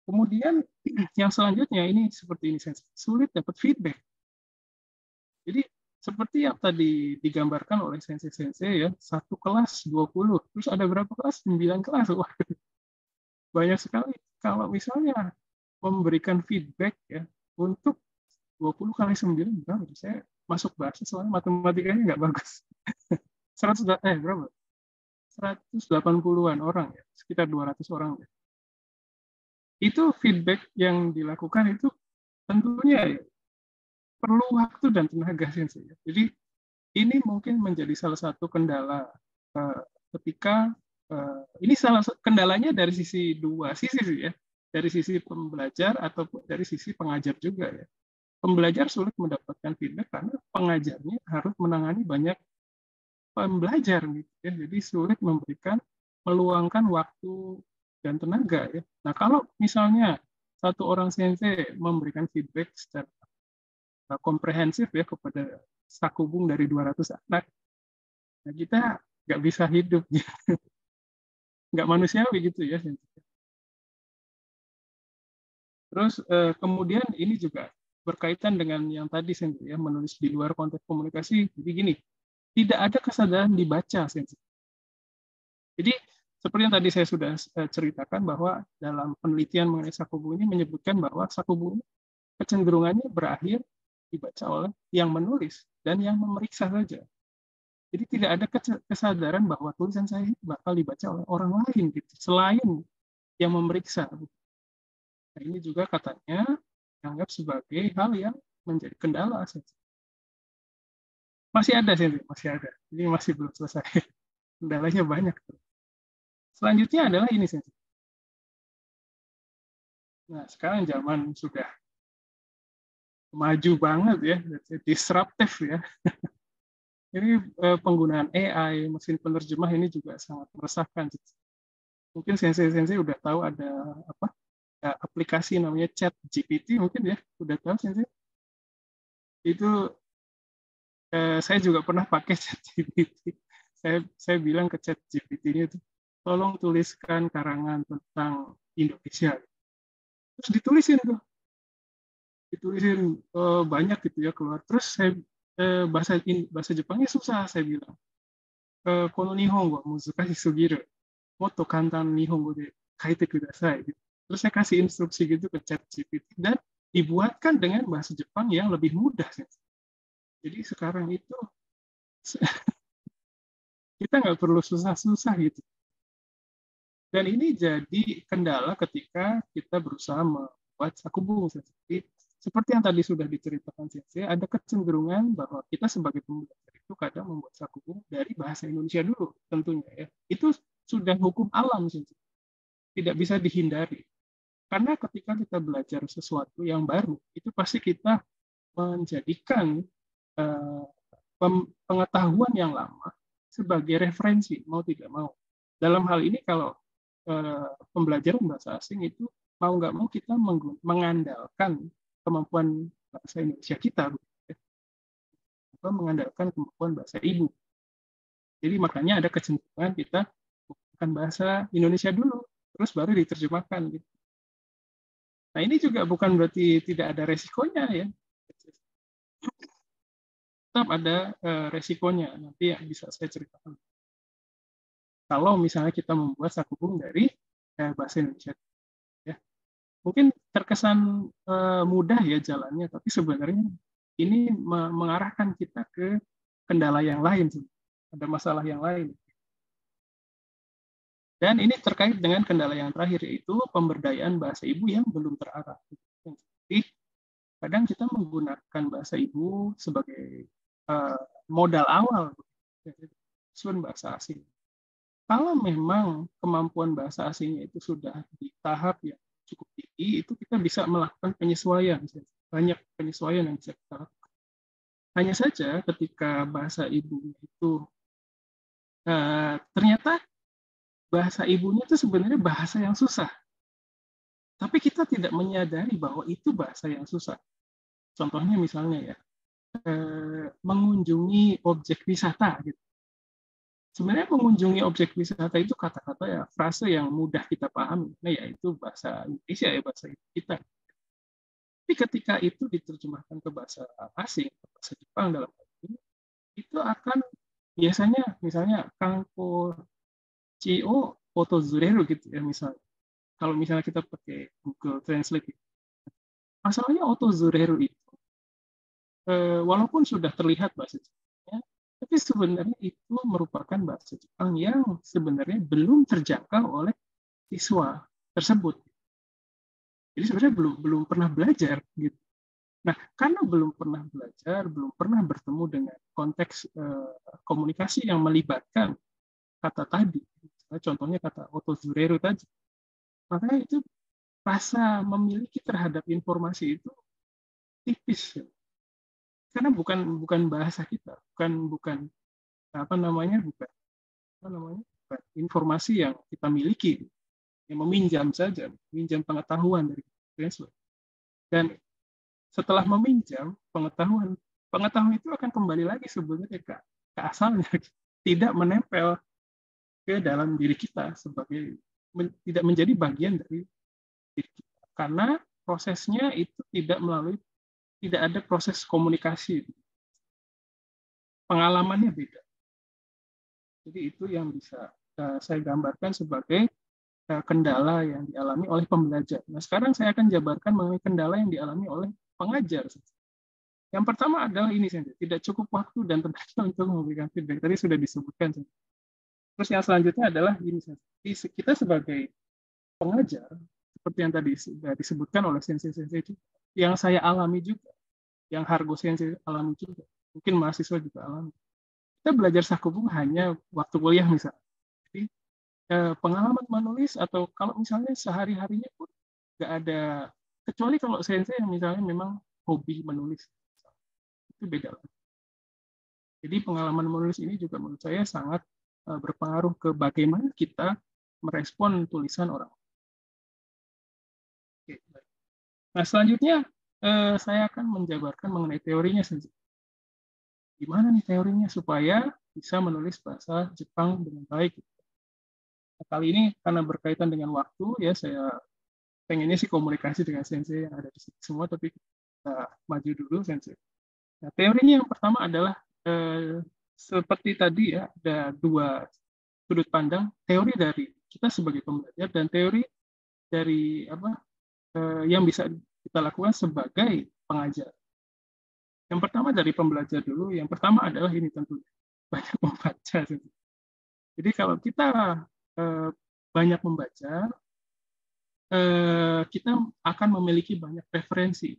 Kemudian yang selanjutnya ini seperti ini, sulit dapat feedback. Jadi seperti yang tadi digambarkan oleh sensei-sensei ya, satu kelas 20, terus ada berapa kelas? 9 kelas. Wah, banyak sekali. Kalau misalnya memberikan feedback ya untuk 20 kali 9, berapa? Saya masuk bahasa soalnya matematikanya nggak bagus. 180-an orang ya, sekitar 200 orang ya. Itu feedback yang dilakukan itu tentunya ya, perlu waktu dan tenaga sensei. Jadi ini mungkin menjadi salah satu kendala ketika ini salah satu kendalanya dari sisi dua sisi sih ya, dari sisi pembelajar ataupun dari sisi pengajar juga ya. Pembelajar sulit mendapatkan feedback karena pengajarnya harus menangani banyak pembelajar gitu ya. Jadi sulit meluangkan waktu dan tenaga ya. Nah, kalau misalnya satu orang sensei memberikan feedback secara komprehensif ya kepada sakubung dari 200 anak, nah kita nggak bisa hidup, nggak manusiawi gitu ya. Terus kemudian ini juga berkaitan dengan yang tadi sensei ya, menulis di luar konteks komunikasi. Jadi gini, tidak ada kesadaran dibaca sensei. Jadi seperti yang tadi saya sudah ceritakan bahwa dalam penelitian mengenai sakubung ini menyebutkan bahwa sakubung kecenderungannya berakhir dibaca oleh yang menulis dan yang memeriksa saja. Jadi tidak ada kesadaran bahwa tulisan saya bakal dibaca oleh orang lain gitu, selain yang memeriksa. Nah, ini juga katanya dianggap sebagai hal yang menjadi kendala. Masih ada sih, masih ada. Ini masih belum selesai. Kendalanya banyak. Selanjutnya adalah ini sih. Nah, sekarang zaman sudah maju banget ya, disruptif ya. Ini penggunaan AI, mesin penerjemah ini juga sangat meresahkan. Mungkin sensei-sensei udah tahu ada apa aplikasi namanya ChatGPT, mungkin ya, udah tahu sensei. Itu saya juga pernah pakai ChatGPT. Saya bilang ke ChatGPT ini itu, tolong tuliskan karangan tentang Indonesia. Terus ditulisin tuh. Ditulisin banyak gitu ya keluar. Terus saya bahasa Jepangnya susah saya bilang. Kono nihongo muzukashi sugiru. Motto kantan nihongo de kaite kudasai. Terus saya kasih instruksi gitu ke ChatGPT dan dibuatkan dengan bahasa Jepang yang lebih mudah. Jadi sekarang itu kita nggak perlu susah-susah gitu. Dan ini jadi kendala ketika kita berusaha membuat sakubung. Seperti yang tadi sudah diceritakan sensei, ada kecenderungan bahwa kita sebagai pembelajar itu kadang membuat sakubung dari bahasa Indonesia dulu, tentunya ya. Itu sudah hukum alam sensei. Tidak bisa dihindari. Karena ketika kita belajar sesuatu yang baru, itu pasti kita menjadikan pengetahuan yang lama sebagai referensi, mau tidak mau. Dalam hal ini kalau pembelajaran bahasa asing itu mau nggak mau kita mengandalkan kemampuan bahasa Indonesia kita, atau mengandalkan kemampuan bahasa ibu. Jadi makanya ada kecenderungan kita menggunakan bahasa Indonesia dulu, terus baru diterjemahkan. Gitu. Nah ini juga bukan berarti tidak ada resikonya ya. Tetap ada resikonya, nanti yang bisa saya ceritakan. Kalau misalnya kita membuat sakubung dari bahasa Indonesia. Ya. Mungkin terkesan mudah ya jalannya, tapi sebenarnya ini mengarahkan kita ke kendala yang lain, ada masalah yang lain. Dan ini terkait dengan kendala yang terakhir, yaitu pemberdayaan bahasa ibu yang belum terarah. Jadi kadang kita menggunakan bahasa ibu sebagai modal awal bahasa asing. Kalau memang kemampuan bahasa asingnya itu sudah di tahap yang cukup tinggi, itu kita bisa melakukan penyesuaian. Banyak penyesuaian yang bisa kita lakukan. Hanya saja ketika bahasa ibunya itu ternyata bahasa ibunya itu sebenarnya bahasa yang susah. Tapi kita tidak menyadari bahwa itu bahasa yang susah. Contohnya misalnya ya, mengunjungi objek wisata. Gitu. Sebenarnya mengunjungi objek wisata itu kata-kata ya, frase yang mudah kita pahami. Nah, yaitu bahasa Indonesia ya, bahasa kita. Tapi ketika itu diterjemahkan ke bahasa asing, ke bahasa Jepang dalam hal ini, itu akan biasanya misalnya Kanko Chio Otozureru gitu ya misalnya. Kalau misalnya kita pakai Google Translate, masalahnya Otozureru itu walaupun sudah terlihat bahasa Jepangnya, tapi sebenarnya itu merupakan bahasa Jepang yang sebenarnya belum terjangkau oleh siswa tersebut. Jadi sebenarnya belum pernah belajar gitu. Nah, karena belum pernah belajar, belum pernah bertemu dengan konteks komunikasi yang melibatkan kata tadi, contohnya kata Otozureru tadi, makanya itu rasa memiliki terhadap informasi itu tipis, karena bukan bahasa kita, bukan informasi yang kita miliki, yang meminjam saja, meminjam pengetahuan dari translate. Dan setelah meminjam pengetahuan itu akan kembali lagi sebenarnya ke asalnya, tidak menempel ke dalam diri kita sebagai tidak menjadi bagian dari diri kita, karena prosesnya itu tidak ada proses komunikasi, pengalamannya beda. Jadi itu yang bisa saya gambarkan sebagai kendala yang dialami oleh pembelajar. Nah, sekarang saya akan jabarkan mengenai kendala yang dialami oleh pengajar. Yang pertama adalah ini saja, tidak cukup waktu dan tenaga untuk memberikan feedback. Tadi sudah disebutkan. Terus yang selanjutnya adalah ini saja. Kita sebagai pengajar, seperti yang tadi sudah disebutkan oleh sensei-sensei itu, yang saya alami juga, yang Hargo sensei alami juga, mungkin mahasiswa juga alami. Kita belajar sakubung hanya waktu kuliah misalnya. Jadi pengalaman menulis atau kalau misalnya sehari-harinya pun nggak ada, kecuali kalau sensei yang misalnya memang hobi menulis, itu beda. Jadi pengalaman menulis ini juga menurut saya sangat berpengaruh ke bagaimana kita merespon tulisan orang. Oke. Nah, selanjutnya saya akan menjabarkan mengenai teorinya saja. Gimana nih teorinya supaya bisa menulis bahasa Jepang dengan baik. Nah, kali ini karena berkaitan dengan waktu, ya saya pengennya sih komunikasi dengan sensei yang ada di sini semua, tapi kita maju dulu sensei. Nah, teorinya yang pertama adalah seperti tadi ya, ada dua sudut pandang, teori dari kita sebagai pembelajar dan teori dari yang bisa kita lakukan sebagai pengajar. Yang pertama dari pembelajar dulu, yang pertama adalah ini tentu banyak membaca. Jadi kalau kita banyak membaca, kita akan memiliki banyak referensi,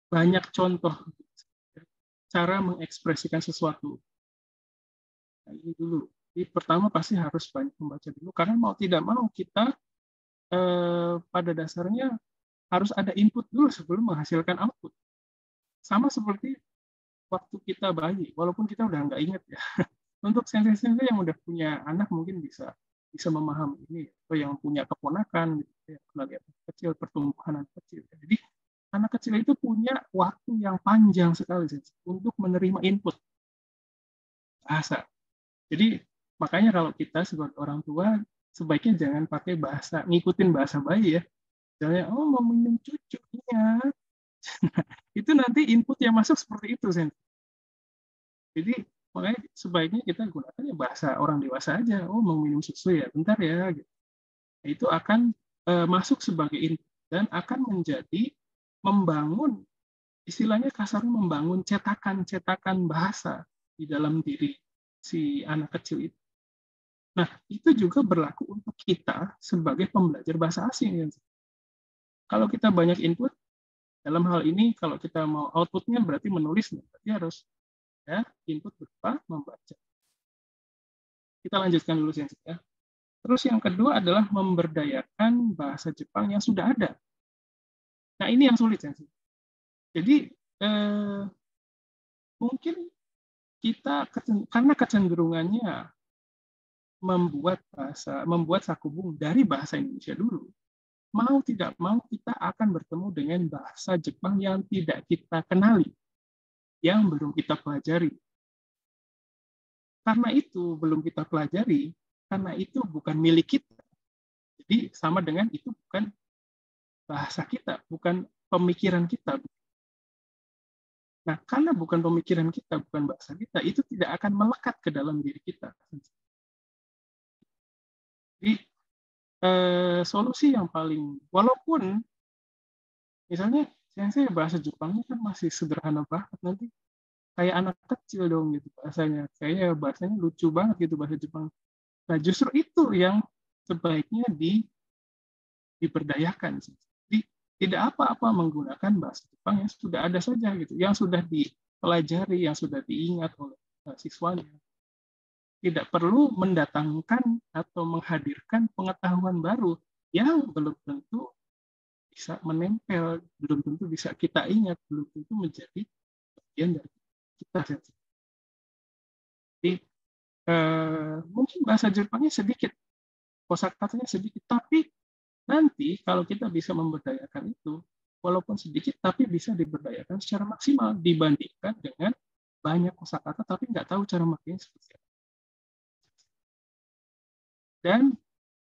banyak contoh cara mengekspresikan sesuatu. Nah, ini dulu. Jadi pertama pasti harus banyak membaca dulu, karena mau tidak mau kita pada dasarnya harus ada input dulu sebelum menghasilkan output. Sama seperti waktu kita bayi, walaupun kita udah nggak ingat ya. Untuk sensei-sensei yang udah punya anak mungkin bisa memahami ini, atau yang punya keponakan, gitu, ya, pernah lihat kecil, pertumbuhan anak kecil. Jadi anak kecil itu punya waktu yang panjang sekali untuk menerima input bahasa. Jadi makanya kalau kita sebagai orang tua sebaiknya jangan pakai bahasa, ngikutin bahasa bayi ya. Misalnya, oh mau minum cucunya. Itu nanti input yang masuk seperti itu. Jadi makanya sebaiknya kita gunakan ya bahasa orang dewasa aja. Oh mau minum susu ya, bentar ya. Gitu. Itu akan masuk sebagai input dan akan menjadi membangun istilahnya kasarnya membangun cetakan-cetakan bahasa di dalam diri si anak kecil itu. Nah, itu juga berlaku untuk kita sebagai pembelajar bahasa asing. Kalau kita banyak input, dalam hal ini kalau kita mau outputnya berarti menulis, berarti harus ya input berupa membaca. Kita lanjutkan dulu ya. Terus yang kedua adalah memberdayakan bahasa Jepang yang sudah ada. Nah, ini yang sulit ya. Jadi mungkin kita karena kecenderungannya membuat sakubung dari bahasa Indonesia dulu, mau tidak mau kita akan bertemu dengan bahasa Jepang yang tidak kita kenali, yang belum kita pelajari. Karena itu belum kita pelajari, karena itu bukan milik kita. Jadi sama dengan itu bukan bahasa kita, bukan pemikiran kita. Nah, karena bukan pemikiran kita, bukan bahasa kita, itu tidak akan melekat ke dalam diri kita. Jadi solusi yang paling, walaupun misalnya saya bahasa Jepangnya kan masih sederhana banget, nanti kayak anak kecil dong gitu bahasanya, kayaknya bahasanya lucu banget gitu bahasa Jepang. Nah, justru itu yang sebaiknya diberdayakan. Jadi tidak apa-apa menggunakan bahasa Jepang yang sudah ada saja gitu, yang sudah dipelajari, yang sudah diingat oleh siswanya. Tidak perlu mendatangkan atau menghadirkan pengetahuan baru yang belum tentu bisa menempel, belum tentu bisa kita ingat, belum tentu menjadi bagian dari kita. Jadi mungkin bahasa Jepangnya sedikit, kosakatanya sedikit, tapi nanti kalau kita bisa memberdayakan itu, walaupun sedikit, tapi bisa diberdayakan secara maksimal dibandingkan dengan banyak kosakata tapi nggak tahu cara makainya seperti apa. Dan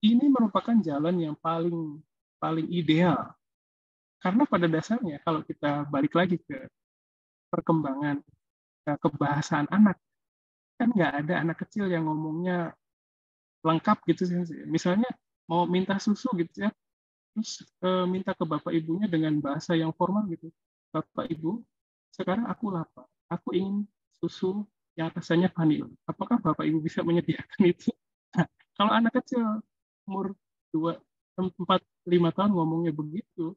ini merupakan jalan yang paling ideal. Karena pada dasarnya kalau kita balik lagi ke perkembangan kebahasaan anak, kan nggak ada anak kecil yang ngomongnya lengkap gitu sih. Misalnya mau minta susu gitu ya, terus minta ke bapak ibunya dengan bahasa yang formal gitu. Bapak ibu, sekarang aku lapar. Aku ingin susu yang rasanya vanila. Apakah bapak ibu bisa menyediakan itu? Nah, kalau anak kecil umur 2, 4, 5 tahun ngomongnya begitu,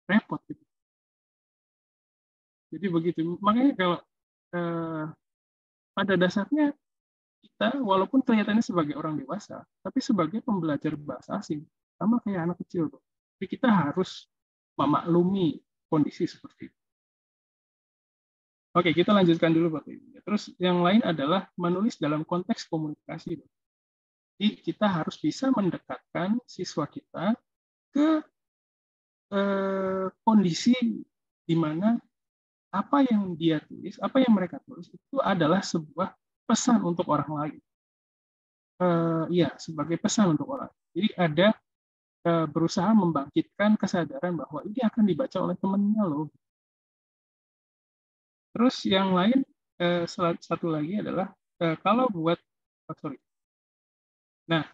repot gitu. Jadi begitu. Makanya kalau pada dasarnya kita walaupun kelihatannya sebagai orang dewasa, tapi sebagai pembelajar bahasa asing, sama kayak anak kecil. Jadi kita harus memaklumi kondisi seperti itu. Oke, kita lanjutkan dulu Bapak Ibu. Terus yang lain adalah menulis dalam konteks komunikasi. Jadi kita harus bisa mendekatkan siswa kita ke kondisi di mana apa yang dia tulis, apa yang mereka tulis itu adalah sebuah pesan untuk orang lain. Iya, sebagai pesan untuk orang. Jadi ada berusaha membangkitkan kesadaran bahwa ini akan dibaca oleh temannya loh. Terus yang lain satu lagi adalah kalau buat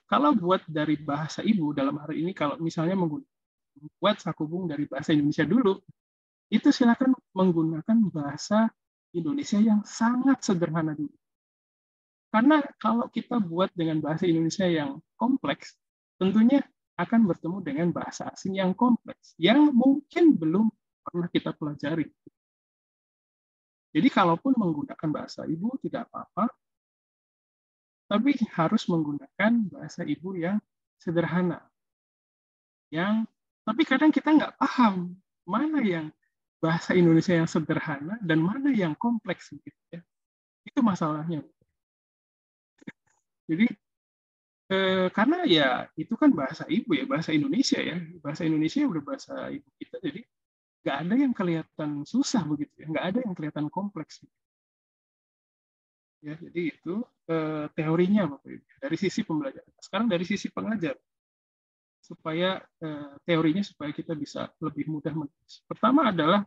kalau buat dari bahasa ibu dalam hari ini, kalau misalnya membuat sakubung dari bahasa Indonesia dulu, itu silakan menggunakan bahasa Indonesia yang sangat sederhana dulu. Karena kalau kita buat dengan bahasa Indonesia yang kompleks, tentunya akan bertemu dengan bahasa asing yang kompleks, yang mungkin belum pernah kita pelajari. Jadi kalaupun menggunakan bahasa ibu tidak apa-apa, tapi harus menggunakan bahasa ibu yang sederhana. Tapi kadang kita nggak paham mana yang bahasa Indonesia yang sederhana dan mana yang kompleks gitu ya. Itu masalahnya. Jadi karena ya itu kan bahasa ibu ya, bahasa Indonesia ya. Bahasa Indonesia udah bahasa ibu kita, jadi nggak ada yang kelihatan susah begitu ya, nggak ada yang kelihatan kompleks. Ya, jadi itu teorinya Bapak Ibu, dari sisi pembelajaran. Sekarang dari sisi pengajar, supaya teorinya supaya kita bisa lebih mudah menulis. Pertama adalah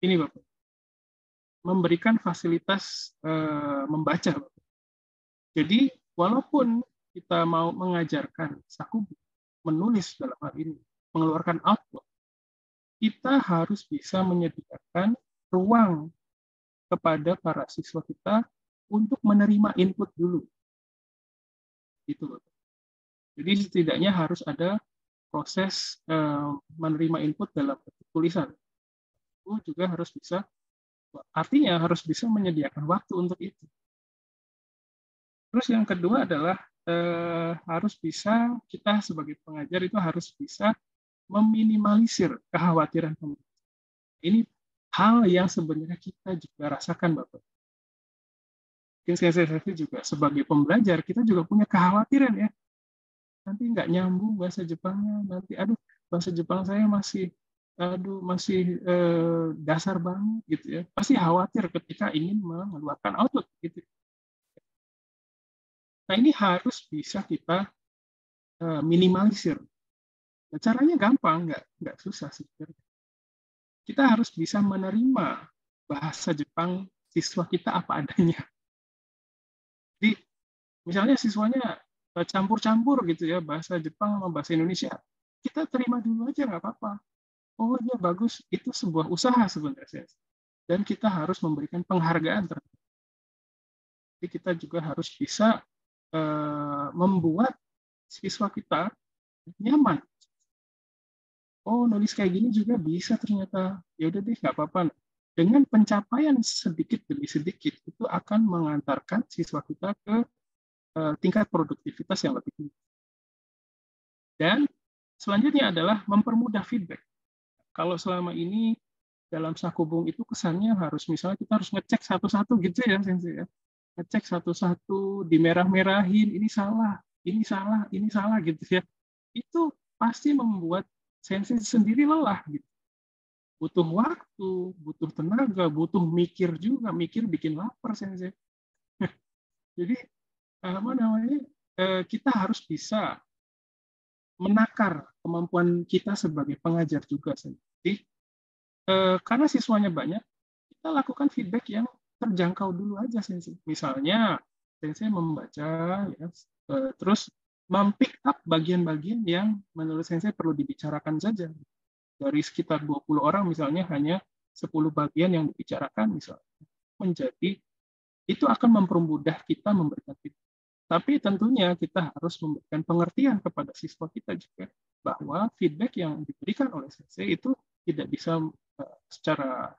ini Bapak, memberikan fasilitas membaca. Bapak. Jadi walaupun kita mau mengajarkan sakubung, menulis dalam hal ini, mengeluarkan output, kita harus bisa menyediakan ruang kepada para siswa kita untuk menerima input dulu. Gitu loh. Jadi setidaknya harus ada proses menerima input dalam bentuk tulisan. Itu juga harus bisa, artinya harus bisa menyediakan waktu untuk itu. Terus yang kedua adalah harus bisa, kita sebagai pengajar itu harus bisa meminimalisir kekhawatiran pemerintah. Ini hal yang sebenarnya kita juga rasakan, Bapak. Mungkin saya juga sebagai pembelajar, kita juga punya kekhawatiran ya. Nanti nggak nyambung bahasa Jepangnya, nanti aduh bahasa Jepang saya masih dasar banget gitu ya. Pasti khawatir ketika ingin mengeluarkan output gitu. Nah ini harus bisa kita minimalisir. Nah, caranya gampang, nggak susah sih. Kita harus bisa menerima bahasa Jepang siswa kita apa adanya. Jadi misalnya siswanya campur-campur gitu ya, bahasa Jepang sama bahasa Indonesia, kita terima dulu aja nggak apa-apa. Oh iya bagus, itu sebuah usaha sebenarnya. Dan kita harus memberikan penghargaan terhadap. Jadi kita juga harus bisa membuat siswa kita nyaman. Oh nulis kayak gini juga bisa ternyata. Ya udah deh nggak apa-apa. Dengan pencapaian sedikit demi sedikit itu akan mengantarkan siswa kita ke tingkat produktivitas yang lebih tinggi. Dan selanjutnya adalah mempermudah feedback. Kalau selama ini dalam Sakubung itu kesannya harus misalnya kita harus ngecek satu-satu gitu ya, Sensei ya. Ngecek satu-satu, dimerah-merahin, ini salah gitu ya. Itu pasti membuat Sensei sendiri lelah gitu. Butuh waktu, butuh tenaga, butuh mikir juga, mikir bikin lapar Sensei. Jadi kita harus bisa menakar kemampuan kita sebagai pengajar juga. Jadi, karena siswanya banyak, kita lakukan feedback yang terjangkau dulu aja, Sensei. Misalnya, Sensei membaca, ya, terus mem-pick up bagian-bagian yang menurut Sensei perlu dibicarakan saja. Dari sekitar 20 orang, misalnya hanya 10 bagian yang dibicarakan, misalnya. Menjadi, itu akan mempermudah kita memberikan feedback. Tapi tentunya kita harus memberikan pengertian kepada siswa kita juga bahwa feedback yang diberikan oleh Sensei itu tidak bisa secara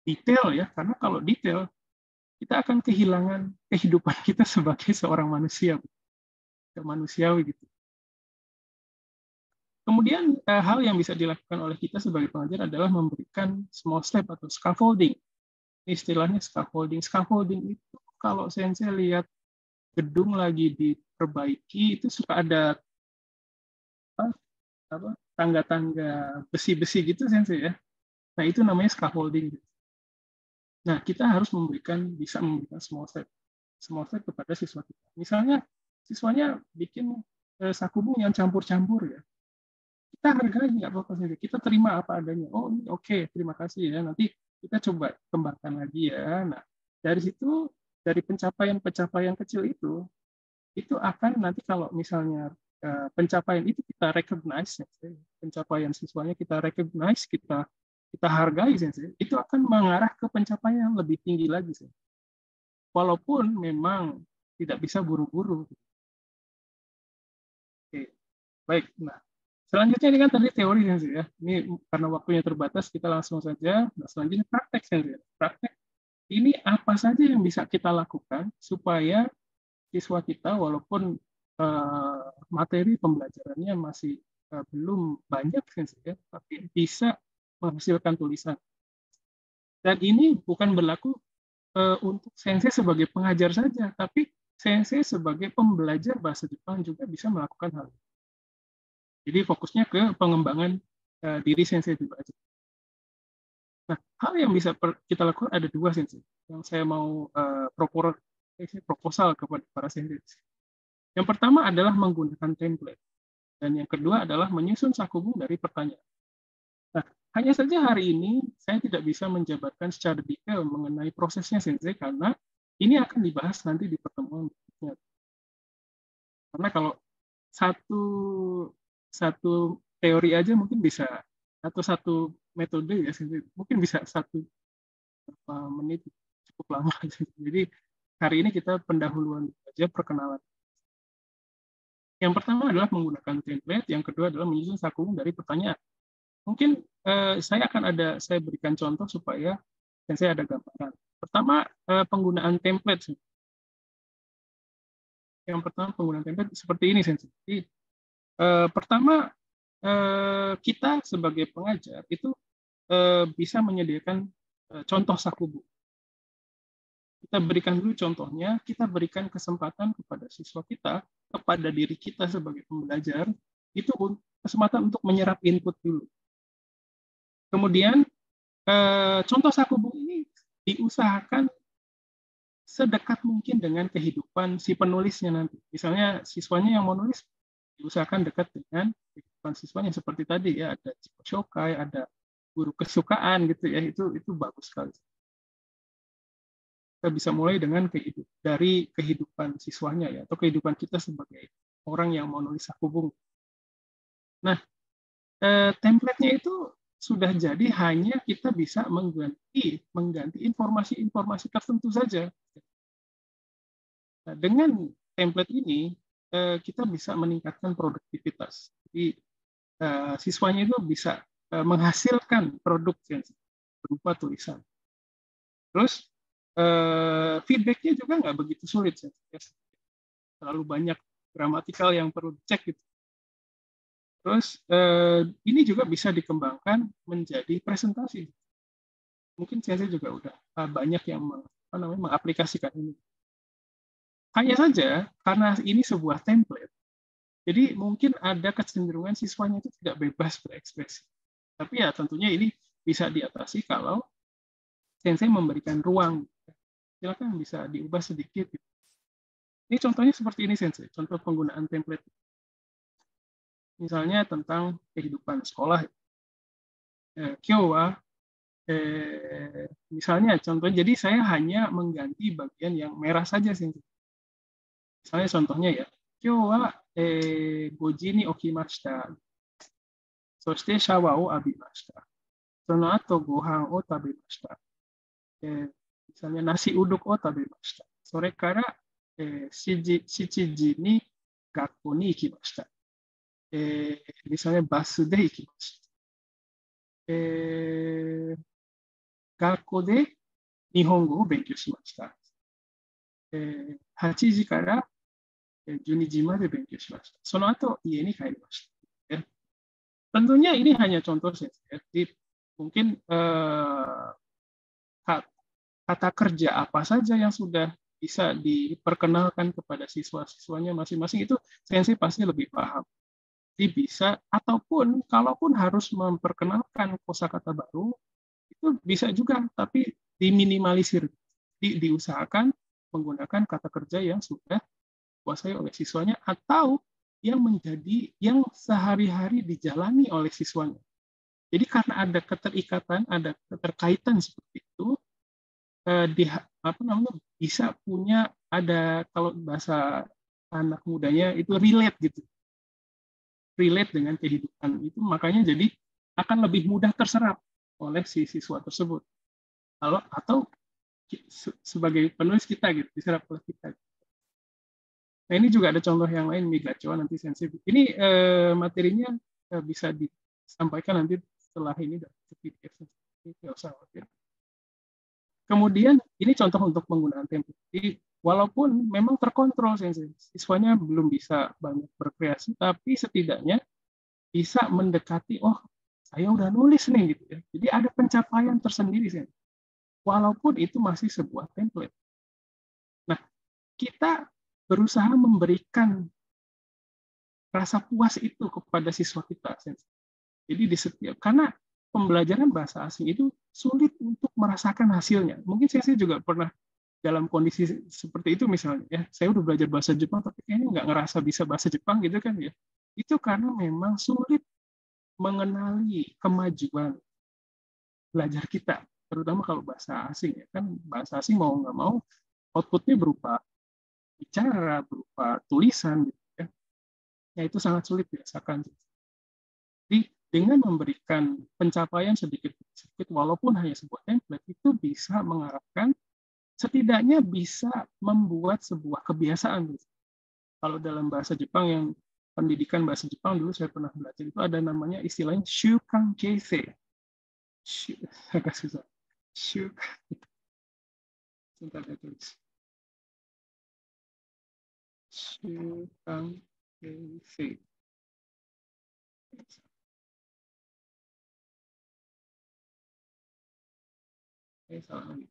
detail ya, karena kalau detail kita akan kehilangan kehidupan kita sebagai seorang manusia, manusiawi gitu. Kemudian hal yang bisa dilakukan oleh kita sebagai pengajar adalah memberikan small step atau scaffolding. Istilahnya scaffolding. Scaffolding itu kalau Sensei lihat gedung lagi diperbaiki itu suka ada tangga-tangga besi-besi gitu Sensei ya. Nah itu namanya scaffolding. Nah kita harus bisa memberikan small step kepada siswa kita. Misalnya siswanya bikin Sakubung yang campur-campur ya. Kita hargai nggak apa-apa Sensei. Kita terima apa adanya. Oh oke, terima kasih ya. Nanti kita coba kembangkan lagi ya. Nah dari situ dari pencapaian kecil itu akan nanti kalau misalnya pencapaian itu kita recognize, pencapaian siswanya kita recognize, kita hargai, itu akan mengarah ke pencapaian yang lebih tinggi lagi. Walaupun memang tidak bisa buru-buru. Oke, baik. Nah, selanjutnya ini kan tadi teori ya. Ini karena waktunya terbatas, kita langsung saja. Nah, selanjutnya praktek ya. Praktek. Ini apa saja yang bisa kita lakukan supaya siswa kita walaupun materi pembelajarannya masih belum banyak ya, tapi bisa menghasilkan tulisan. Dan ini bukan berlaku untuk Sensei sebagai pengajar saja, tapi Sensei sebagai pembelajar bahasa Jepang juga bisa melakukan hal ini. Jadi fokusnya ke pengembangan diri Sensei juga aja. Nah, hal yang bisa kita lakukan ada dua Sensei yang saya mau proposal kepada para Sensei. Yang pertama adalah menggunakan template dan yang kedua adalah menyusun Sakubung dari pertanyaan. Nah, hanya saja hari ini saya tidak bisa menjabarkan secara detail mengenai prosesnya Sensei karena ini akan dibahas nanti di pertemuan berikutnya. Karena kalau satu teori aja mungkin bisa atau satu metode ya, mungkin bisa 1 menit, cukup lama. Jadi hari ini kita pendahuluan aja, perkenalan. Yang pertama adalah menggunakan template, yang kedua adalah menyusun saku dari pertanyaan. Mungkin saya berikan contoh supaya saya ada gambaran. Pertama, penggunaan template. Yang pertama penggunaan template seperti ini, Sensei. Jadi, pertama kita sebagai pengajar itu bisa menyediakan contoh saku buku. Kita berikan dulu contohnya, kita berikan kesempatan kepada siswa kita, kepada diri kita sebagai pembelajar, itu kesempatan untuk menyerap input dulu. Kemudian, contoh saku buku ini diusahakan sedekat mungkin dengan kehidupan si penulisnya nanti. Misalnya siswanya yang mau nulis, diusahakan dekat dengan kehidupan siswanya, seperti tadi ya, ada Chico Shokai, ada guru kesukaan gitu ya, itu bagus sekali. Kita bisa mulai dengan dari kehidupan siswanya ya, atau kehidupan kita sebagai orang yang mau nulis saku bunga. Nah, template-nya itu sudah jadi, hanya kita bisa mengganti informasi-informasi tertentu saja. Nah, dengan template ini kita bisa meningkatkan produktivitas. Jadi siswanya itu bisa menghasilkan produk yang berupa tulisan. Terus feedback-nya juga nggak begitu sulit, terlalu banyak gramatikal yang perlu dicek gitu. Terus ini juga bisa dikembangkan menjadi presentasi. Mungkin saya juga udah banyak yang mengaplikasikan ini. Hanya saja karena ini sebuah template, jadi mungkin ada kecenderungan siswanya itu tidak bebas berekspresi. Tapi ya tentunya ini bisa diatasi kalau sensei memberikan ruang. Silakan bisa diubah sedikit. Ini contohnya seperti ini, Sensei. Contoh penggunaan template. Misalnya tentang kehidupan sekolah. Kyowa, misalnya contohnya, jadi saya hanya mengganti bagian yang merah saja, Sensei. Misalnya contohnya ya, Kyowa 5時に起きました。そしてシャワーを浴びました。その後ご飯を食べました。misalnya nasi udukを食べました。それから、7時に学校に行きました。misalnya バスで行きました。学校で日本語を勉強しました。8時から12時まで勉強しました。その後家に帰りました。Tentunya ini hanya contoh saja. Jadi mungkin kata kerja apa saja yang sudah bisa diperkenalkan kepada siswa-siswanya masing-masing itu sensei pasti lebih paham. Jadi bisa, ataupun kalaupun harus memperkenalkan kosakata baru, itu bisa juga, tapi diminimalisir. Diusahakan menggunakan kata kerja yang sudah dikuasai oleh siswanya, atau yang sehari-hari dijalani oleh siswanya. Jadi karena ada keterikatan, ada keterkaitan seperti itu, bisa punya kalau bahasa anak mudanya itu relate gitu, relate dengan kehidupan itu, makanya jadi akan lebih mudah terserap oleh si siswa tersebut. Atau sebagai penulis kita gitu, diserap oleh kita. Nah, ini juga ada contoh yang lain, Migacho, nanti sensei. Ini materinya bisa disampaikan nanti setelah ini dari PDF. Tidak usah khawatir. Kemudian, ini contoh untuk penggunaan template. Jadi, walaupun memang terkontrol, sensei, siswanya belum bisa banyak berkreasi, tapi setidaknya bisa mendekati, oh, saya udah nulis nih, gitu ya. Jadi ada pencapaian tersendiri, sensei. Walaupun itu masih sebuah template. Nah, kita berusaha memberikan rasa puas itu kepada siswa kita. Jadi karena pembelajaran bahasa asing itu sulit untuk merasakan hasilnya. Mungkin saya juga pernah dalam kondisi seperti itu misalnya. Ya, saya udah belajar bahasa Jepang, tapi kayaknya nggak ngerasa bisa bahasa Jepang gitu kan ya. Itu karena memang sulit mengenali kemajuan belajar kita, terutama kalau bahasa asing ya kan, bahasa asing mau nggak mau outputnya berupa bicara, berupa tulisan gitu ya. Ya itu sangat sulit dirasakan. Jadi dengan memberikan pencapaian sedikit walaupun hanya sebuah template itu bisa mengarahkan, setidaknya bisa membuat sebuah kebiasaan. Kalau dalam bahasa Jepang, yang pendidikan bahasa Jepang dulu saya pernah belajar, itu ada namanya istilahnya shukan keisei. Agak susah. Shukan. Sebentar saya tulis. Shukan keisei. Salah lagi.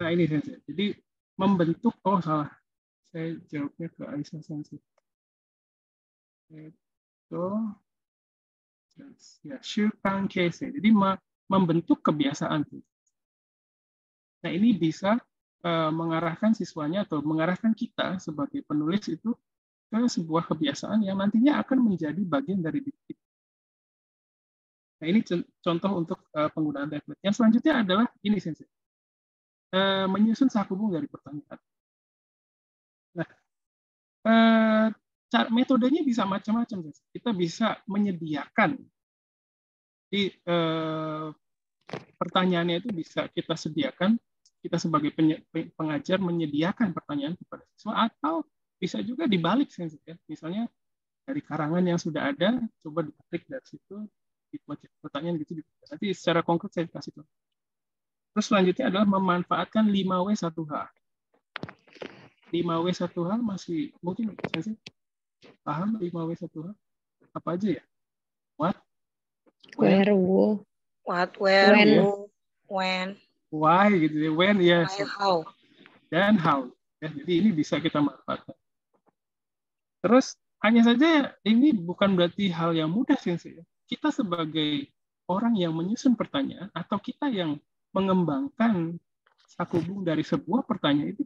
Nah ini Sensei. Jadi membentuk, salah. Saya jawabnya ke Aisyah Sensei. Itu ya, shukan keisei. Jadi membentuk kebiasaan. Nah ini bisa mengarahkan siswanya atau mengarahkan kita sebagai penulis itu ke sebuah kebiasaan yang nantinya akan menjadi bagian dari diri kita. Nah ini contoh untuk penggunaan template. Yang selanjutnya adalah ini Sensei. Menyusun sakubung dari pertanyaan. Nah, metodenya bisa macam-macam. Kita bisa menyediakan di pertanyaannya itu bisa kita sediakan, kita sebagai pengajar menyediakan pertanyaan kepada siswa, atau bisa juga dibalik. Misalnya dari karangan yang sudah ada, coba ditarik dari situ, dibuat pertanyaan gitu. Nanti secara konkret saya kasih tahu. Terus selanjutnya adalah memanfaatkan 5W1H. 5W1H masih mungkin saya paham 5W1H? Apa aja ya? What? Where, What, where, when, who, when, why gitu ya, when ya, why, how, dan how. Ya, jadi ini bisa kita manfaatkan. Terus hanya saja ini bukan berarti hal yang mudah sih. Kita sebagai orang yang menyusun pertanyaan atau kita yang mengembangkan sakubung dari sebuah pertanyaan itu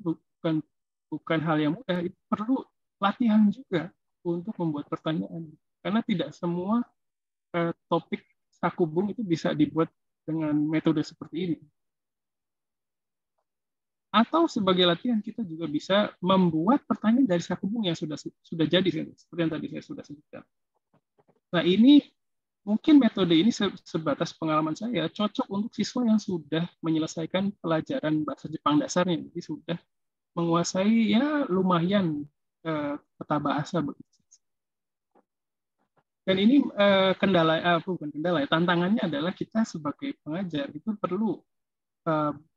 bukan hal yang mudah. Itu perlu latihan juga untuk membuat pertanyaan. Karena tidak semua topik sakubung itu bisa dibuat dengan metode seperti ini. Atau sebagai latihan kita juga bisa membuat pertanyaan dari sakubung yang sudah jadi, seperti yang tadi saya sudah sebutkan. Nah ini mungkin metode ini sebatas pengalaman saya cocok untuk siswa yang sudah menyelesaikan pelajaran bahasa Jepang dasarnya, jadi sudah menguasai ya lumayan peta bahasa begitu. Dan ini bukan kendala, tantangannya adalah kita sebagai pengajar itu perlu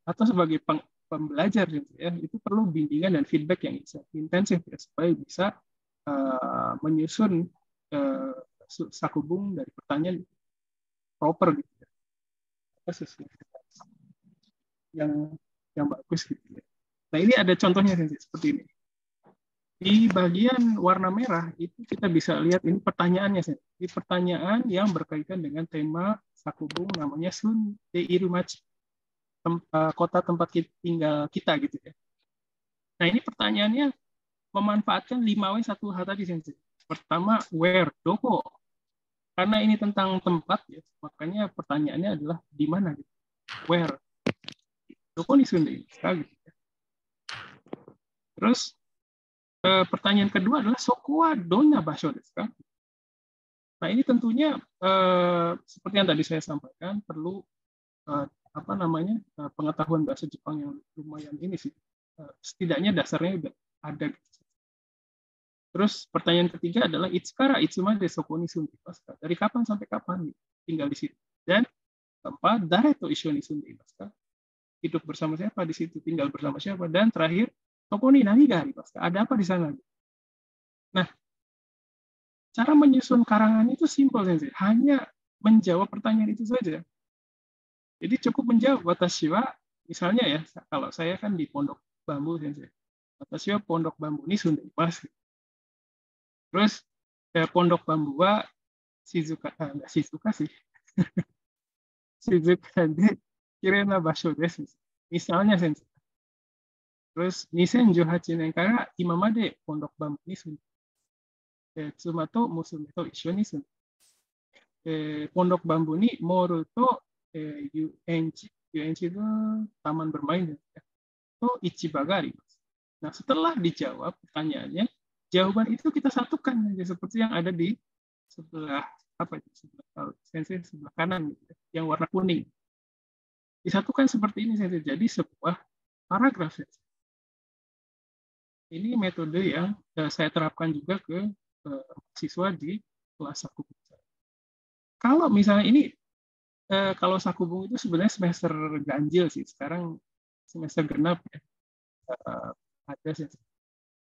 atau sebagai pembelajar ya, itu perlu bimbingan dan feedback yang intensif ya, supaya bisa menyusun sakubung dari pertanyaan proper gitu ya. Yang bagus gitu ya. Nah ini ada contohnya seperti ini. Di bagian warna merah itu kita bisa lihat ini pertanyaannya. Ini pertanyaan yang berkaitan dengan tema sakubung namanya Sun Deirumachi, kota tempat tinggal kita gitu ya. Nah ini pertanyaannya memanfaatkan 5W1H tadi Sensei. Pertama where, doko. Karena ini tentang tempat ya, makanya pertanyaannya adalah di mana gitu. Where. Doko ni Sundai sekali. Terus pertanyaan kedua adalah soko wa donna basho desu ka? Nah, ini tentunya seperti yang tadi saya sampaikan perlu pengetahuan bahasa Jepang yang lumayan ini sih. Setidaknya dasarnya udah ada. Terus pertanyaan ketiga adalah itskara itsumade soko ni sundimasu ka? Dari kapan sampai kapan tinggal di situ? Dan keempat, dare to issho ni sundimasu ka? Hidup bersama siapa di situ, tinggal bersama siapa? Dan terakhir, toko ni nani ga arimasu ka? Ada apa di sana? Nah, cara menyusun karangan itu simpel Sensei, hanya menjawab pertanyaan itu saja. Jadi cukup menjawab watashi wa, misalnya ya, kalau saya kan di Pondok Bambu Sensei. Watashi wa Pondok Bambu ni sundaimasu. Terus Pondok Bambu wa Shizuka, enggak Shizuka sih. Shizuka de kirei na basho desu. Misalnya Sensei. Terus 2018年から今までPondok Bambu ni sundaimasu. 妻と娘と一緒に住んで、Pondok Bambu ni mall to UNC itu taman bermain to ichiba ga arimasu. Nah, setelah dijawab pertanyaannya, jawaban itu kita satukan seperti yang ada di sebelah apa itu? Sebelah sensei sebelah kanan gitu, yang warna kuning. Disatukan seperti ini sensei. Jadi sebuah paragraf sensei. Ini metode yang saya terapkan juga ke siswa di kelas Sakubung. Kalau misalnya ini kalau Sakubung itu sebenarnya semester ganjil sih. Sekarang semester genap ya. Ada sensei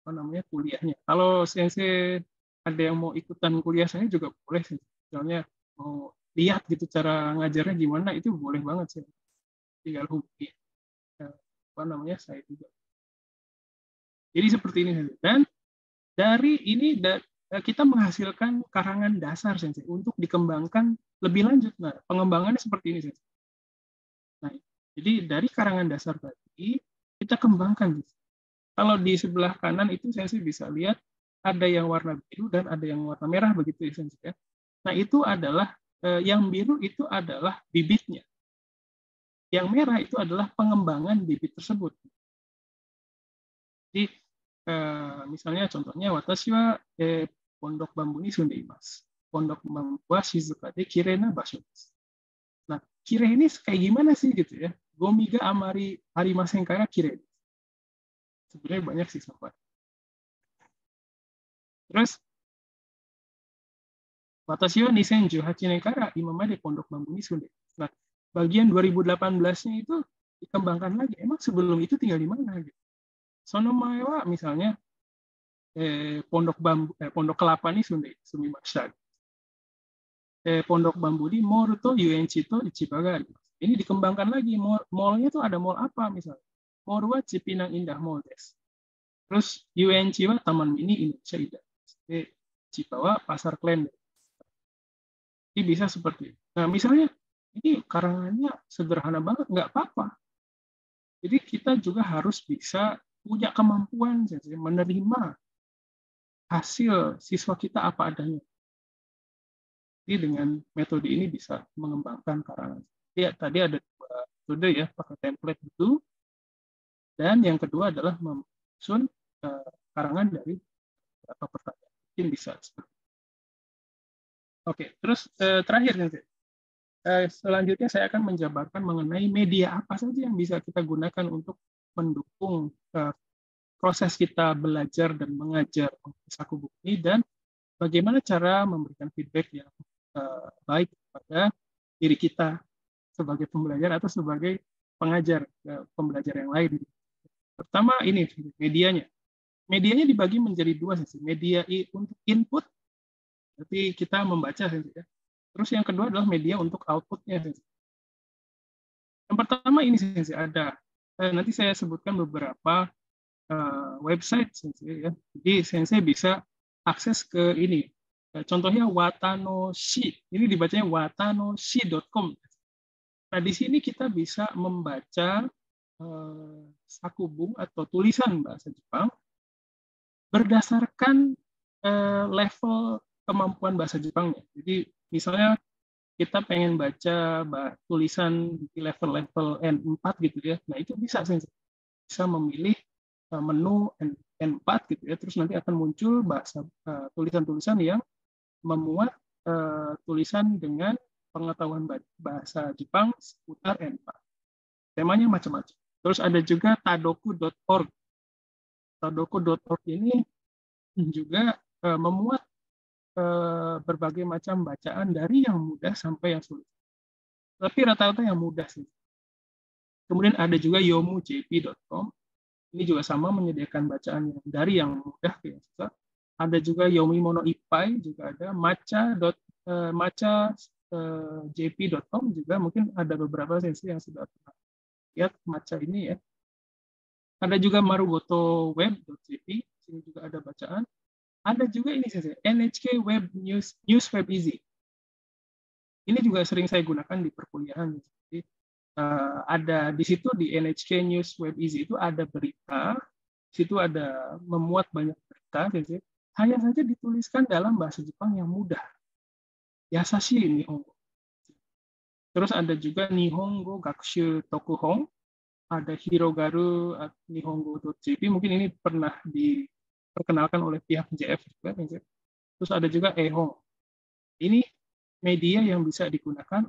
apa namanya kuliahnya. Kalau sensei ada yang mau ikutan kuliah saya juga boleh sih. Misalnya mau lihat gitu cara ngajarnya gimana, itu boleh banget sih. Tinggal hubungi apa namanya saya juga. Jadi seperti ini. Dan dari ini kita menghasilkan karangan dasar sensei untuk dikembangkan lebih lanjut. Nah, pengembangannya seperti ini sensei. Nah, jadi dari karangan dasar tadi kita kembangkan. Kalau di sebelah kanan itu sensei bisa lihat ada yang warna biru dan ada yang warna merah begitu ya sensei ya. Nah, itu adalah yang biru itu adalah bibitnya. Yang merah itu adalah pengembangan bibit tersebut. Jadi misalnya contohnya watashi wa pondok bambu ni sundeimasu. Pondok bambu wa shizuka de kirena basho desu. Nah, kire ini kayak gimana sih gitu ya? Gomi ga amari arimasen kara kire. Sebenarnya banyak sih sampah. Terus watashi wa 2018 nen kara imama de pondok bambu ni sundeimasu. Nah, bagian 2018-nya itu dikembangkan lagi. Emang sebelum itu tinggal di mana gitu? Sonomae wa misalnya pondok kelapa nih sumimashita. Pondok bambu di mall to Yuenchi to Ichiba. Ini dikembangkan lagi. Mallnya tuh ada mall apa misalnya? Mall wa Cipinang Indah Mall des. Terus Yuenchi wa Taman Mini Indonesia Indah. Ichiba wa Pasar Klender. Ini bisa seperti itu. Nah, misalnya ini karangannya sederhana banget, nggak apa-apa. Jadi kita juga harus bisa punya kemampuan menerima hasil siswa kita apa adanya. Jadi dengan metode ini bisa mengembangkan karangan. Ya, tadi ada 2 metode ya, pakai template itu. Dan yang kedua adalah menyusun karangan dari beberapa pertanyaan. Mungkin bisa seperti itu. Oke, terus terakhir nanti. Selanjutnya saya akan menjabarkan mengenai media apa saja yang bisa kita gunakan untuk mendukung proses kita belajar dan mengajar Sakubung ini, dan bagaimana cara memberikan feedback yang baik kepada diri kita sebagai pembelajar atau sebagai pengajar pembelajar yang lain. Pertama ini medianya. Medianya dibagi menjadi 2 sih. Media untuk input, berarti kita membaca sih ya. Terus yang kedua adalah media untuk outputnya. Yang pertama ini sih ada. Nanti saya sebutkan beberapa website sensei ya. Jadi sensei bisa akses ke ini. Contohnya watanoshi. Ini dibacanya watanoshi.com. Nah, di sini kita bisa membaca sakubung atau tulisan bahasa Jepang berdasarkan level kemampuan bahasa Jepangnya. Jadi misalnya kita pengen baca tulisan di level N4 gitu ya. Nah, itu bisa memilih menu N4 gitu ya. Terus nanti akan muncul tulisan-tulisan yang memuat tulisan dengan pengetahuan bahasa Jepang seputar N4. Temanya macam-macam. Terus ada juga tadoku.org. Tadoku.org ini juga memuat berbagai macam bacaan dari yang mudah sampai yang sulit. Tapi rata-rata yang mudah sih. Kemudian ada juga yomujp.com. Ini juga sama menyediakan bacaan yang dari yang mudah ke yang susah. Ada juga Yomimono Ippai, juga ada macha.jp.com, juga mungkin ada beberapa sensei yang sudah pernah lihat macha ini ya. Ada juga marugotoweb.jp, sini juga ada bacaan. Ada juga ini sensei, NHK Web News Web Easy. Ini juga sering saya gunakan di perkuliahan. Jadi, ada di situ di NHK News Web Easy itu ada berita, di situ ada memuat banyak berita, sensei. Hanya saja dituliskan dalam bahasa Jepang yang mudah. Yasashi Nihongo. Terus ada juga Nihongo Gakushu Tokuhon, ada Hirogaru Nihongo.jp, mungkin ini pernah diperkenalkan oleh pihak JF juga. Terus ada juga Ehong. Ini media yang bisa digunakan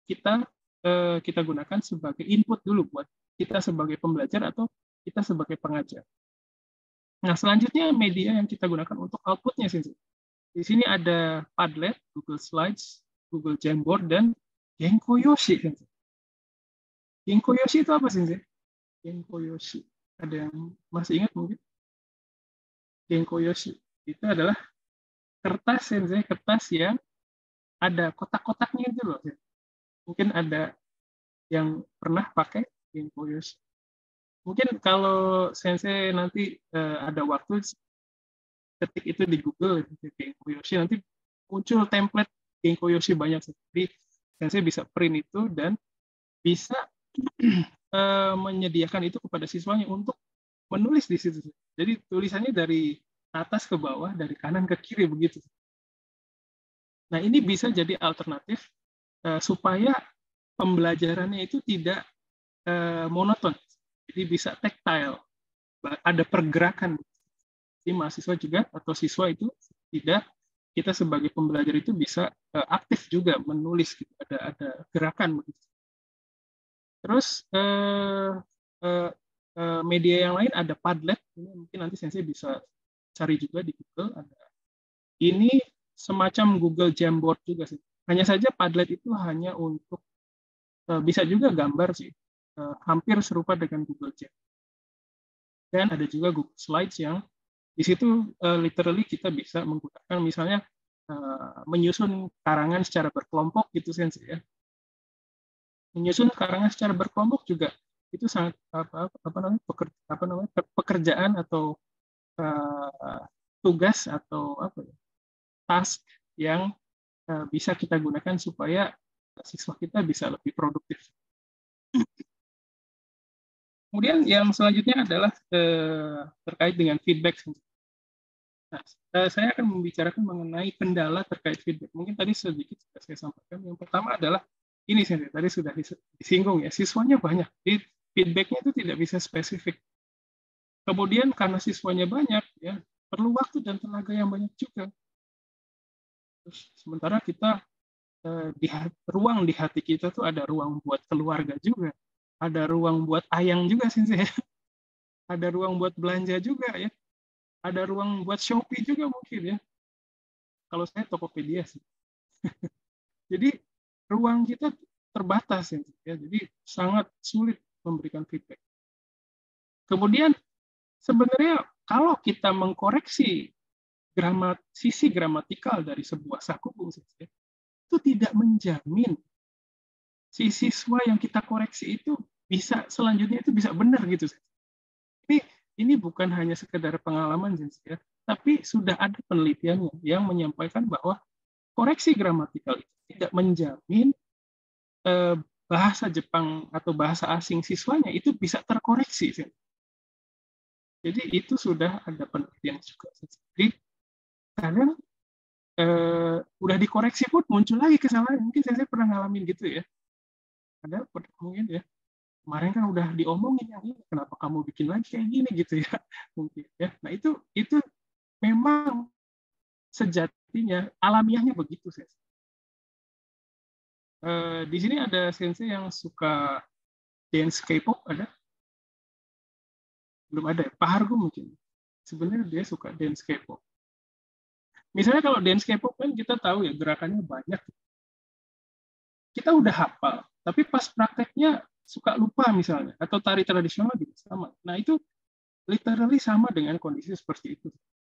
kita gunakan sebagai input dulu buat kita sebagai pembelajar atau kita sebagai pengajar. Nah, selanjutnya media yang kita gunakan untuk outputnya, Sensei. Di sini ada Padlet, Google Slides, Google Jamboard, dan Genko Yoshi. Sensei. Genko Yoshi itu apa, Sensei? Genko Yoshi. Ada yang masih ingat mungkin? Genko Yoshi itu adalah kertas, Sensei, kertas yang ada kotak-kotaknya itu loh. Mungkin ada yang pernah pakai Genko Yoshi. Mungkin kalau Sensei nanti ada waktu ketik itu di Google Genko Yoshi, nanti muncul template Genko Yoshi banyak. Jadi Sensei bisa print itu dan bisa menyediakan itu kepada siswanya untuk menulis di situ. Jadi tulisannya dari atas ke bawah, dari kanan ke kiri begitu. Nah, ini bisa jadi alternatif supaya pembelajarannya itu tidak monoton. Jadi bisa tactile, ada pergerakan. Jadi mahasiswa juga atau siswa itu tidak, kita sebagai pembelajar itu bisa aktif juga menulis, gitu. Ada gerakan begitu. Terus media yang lain ada Padlet, ini mungkin nanti Sensei bisa cari juga di Google. Ini semacam Google Jamboard juga sih. Hanya saja Padlet itu hanya untuk bisa juga gambar sih, hampir serupa dengan Google Jamboard. Dan ada juga Google Slides yang di situ literally kita bisa menggunakan misalnya menyusun karangan secara berkelompok gitu, Sensei ya. Menyusun karangan secara berkelompok juga itu sangat pekerjaan atau tugas atau task yang bisa kita gunakan supaya siswa kita bisa lebih produktif. Kemudian yang selanjutnya adalah terkait dengan feedback. Nah, saya akan membicarakan mengenai kendala terkait feedback. Mungkin tadi sedikit sudah saya sampaikan. Yang pertama adalah ini, tadi sudah disinggung ya, siswanya banyak. Jadi feedback-nya itu tidak bisa spesifik. Kemudian karena siswanya banyak, ya perlu waktu dan tenaga yang banyak juga. Terus, sementara kita ruang di hati kita tuh ada ruang buat keluarga juga, ada ruang buat ayang juga sih, ada ruang buat belanja juga ya, ada ruang buat Shopee juga mungkin ya. Kalau saya Tokopedia sih. Jadi ruang kita terbatas ya, jadi sangat sulit memberikan feedback. Kemudian sebenarnya kalau kita mengkoreksi sisi gramatikal dari sebuah sakubung, itu tidak menjamin si siswa yang kita koreksi itu bisa selanjutnya itu bisa benar gitu. Ini bukan hanya sekedar pengalaman ya, tapi sudah ada penelitiannya yang menyampaikan bahwa koreksi gramatikal itu tidak menjamin bahasa Jepang atau bahasa asing siswanya itu bisa terkoreksi. Jadi itu sudah ada penelitian juga. Jadi kadang udah dikoreksi pun muncul lagi kesalahan. Mungkin saya pernah ngalamin gitu ya. Ada mungkin ya. Kemarin kan udah diomongin yang ini, kenapa kamu bikin lagi kayak gini gitu ya. Mungkin ya. Nah itu memang sejatinya alamiahnya begitu, Sensei. Di sini ada Sensei yang suka dance K-pop, ada? Belum ada, Pak Hargo mungkin. Sebenarnya dia suka dance K-pop. Misalnya kalau dance K-pop kan kita tahu ya gerakannya banyak. Kita udah hafal, tapi pas prakteknya suka lupa misalnya, atau tari tradisional juga sama. Nah itu literally sama dengan kondisi seperti itu.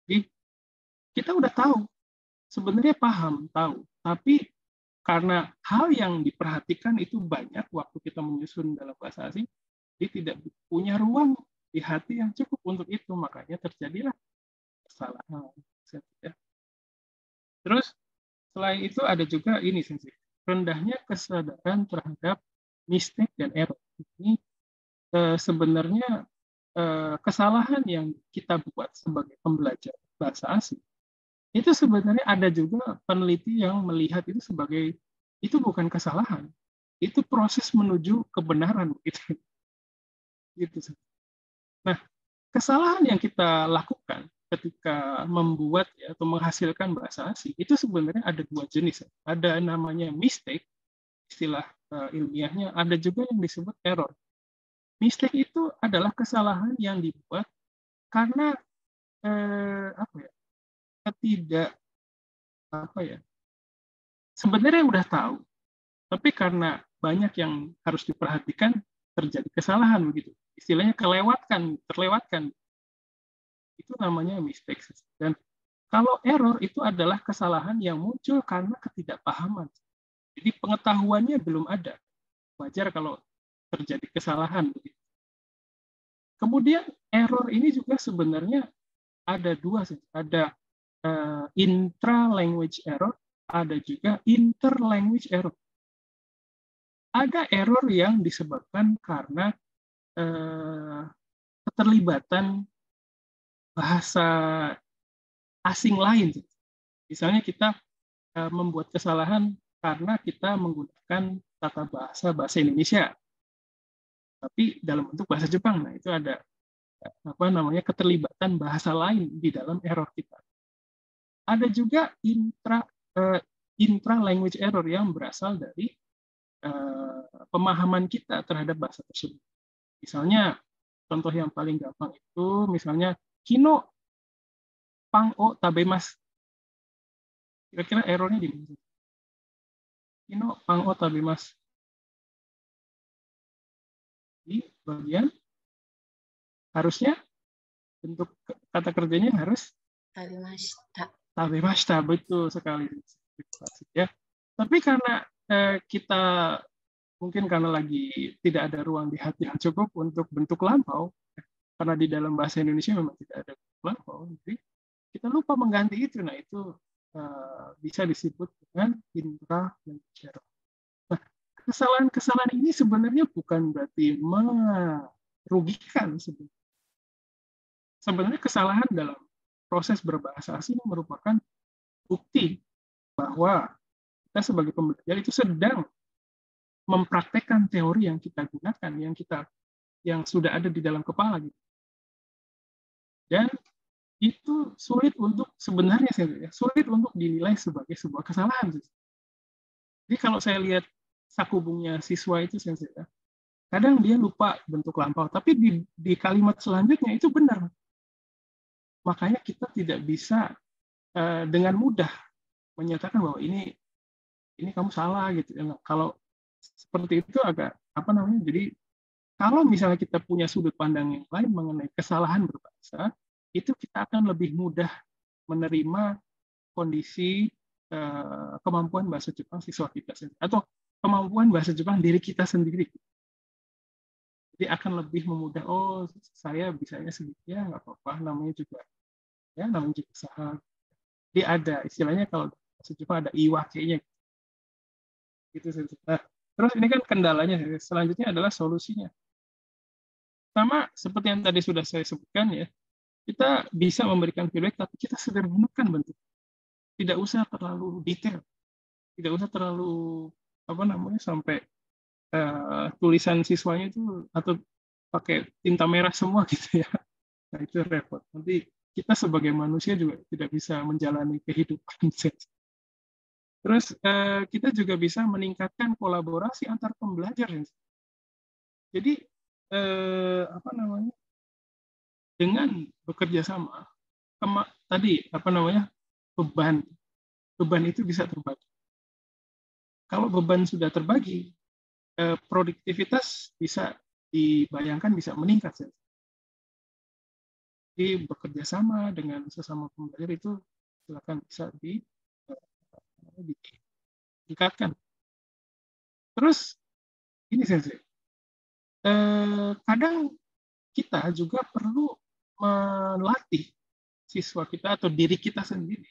Jadi kita udah tahu, sebenarnya paham, tahu, tapi karena hal yang diperhatikan itu banyak waktu kita menyusun dalam bahasa asing, dia tidak punya ruang di hati yang cukup untuk itu, makanya terjadilah kesalahan. Terus selain itu ada juga ini, Sensei, rendahnya kesadaran terhadap mistake dan error. Ini sebenarnya kesalahan yang kita buat sebagai pembelajar bahasa asing. Itu sebenarnya ada juga peneliti yang melihat itu sebagai itu bukan kesalahan, itu proses menuju kebenaran gitu. Nah, kesalahan yang kita lakukan ketika membuat atau menghasilkan bahasa asing itu sebenarnya ada dua jenis. Ada namanya mistake, istilah ilmiahnya, ada juga yang disebut error. Mistake itu adalah kesalahan yang dibuat karena sebenarnya udah tahu, tapi karena banyak yang harus diperhatikan terjadi kesalahan begitu. Istilahnya terlewatkan. Itu namanya mistake. Dan kalau error itu adalah kesalahan yang muncul karena ketidakpahaman. Jadi pengetahuannya belum ada. Wajar kalau terjadi kesalahan. Kemudian error ini juga sebenarnya ada dua. Ada intra-language error, ada juga inter-language error. Ada error yang disebabkan karena keterlibatan bahasa asing lain. Misalnya kita membuat kesalahan karena kita menggunakan tata bahasa Indonesia, tapi dalam bentuk bahasa Jepang. Nah, itu ada keterlibatan bahasa lain di dalam error kita. Ada juga intra-language error yang berasal dari pemahaman kita terhadap bahasa tersebut. Misalnya, contoh yang paling gampang itu, misalnya, Kino pang o tabemasu. Kira-kira errornya di mana? Kino pang o tabemasu. Di bagian harusnya bentuk kata kerjanya harus tabemashita. Tabemashita, betul sekali. Ya. Tapi karena kita mungkin karena lagi tidak ada ruang di hati yang cukup untuk bentuk lampau, karena di dalam bahasa Indonesia memang tidak ada lampau, jadi kita lupa mengganti itu. Nah, itu bisa disebut dengan intra-language error. Nah, kesalahan-kesalahan ini sebenarnya bukan berarti merugikan. Sebenarnya kesalahan dalam proses berbahasa asing merupakan bukti bahwa kita sebagai pembelajar itu sedang mempraktekkan teori yang kita gunakan, yang sudah ada di dalam kepala gitu. Dan itu sulit untuk dinilai sebagai sebuah kesalahan. Jadi kalau saya lihat sakubungnya siswa itu, kadang dia lupa bentuk lampau, tapi di kalimat selanjutnya itu benar. Makanya kita tidak bisa dengan mudah menyatakan bahwa ini kamu salah gitu. Kalau seperti itu agak jadi kalau misalnya kita punya sudut pandang yang lain mengenai kesalahan berbahasa, itu kita akan lebih mudah menerima kondisi kemampuan bahasa Jepang siswa kita sendiri, atau kemampuan bahasa Jepang diri kita sendiri. Jadi akan lebih memudah, oh saya bisanya sedikit, ya nggak apa-apa, namanya juga usaha. Jadi ada istilahnya kalau bahasa Jepang ada iwake-nya. Gitu. Nah, terus ini kan kendalanya, selanjutnya adalah solusinya. Sama seperti yang tadi sudah saya sebutkan ya, kita bisa memberikan feedback, tapi kita sederhanakan bentuk. Tidak usah terlalu detail, tidak usah terlalu sampai tulisan siswanya itu atau pakai tinta merah semua gitu ya. Nah, itu repot. Nanti kita sebagai manusia juga tidak bisa menjalani kehidupan. Terus kita juga bisa meningkatkan kolaborasi antar pembelajar. Jadi dengan bekerja sama, beban itu bisa terbagi. Kalau beban sudah terbagi, produktivitas bisa dibayangkan bisa meningkat. Jadi bekerja sama dengan sesama pembelajar itu silakan bisa ditingkatkan. Terus ini kadang kita juga perlu melatih siswa kita atau diri kita sendiri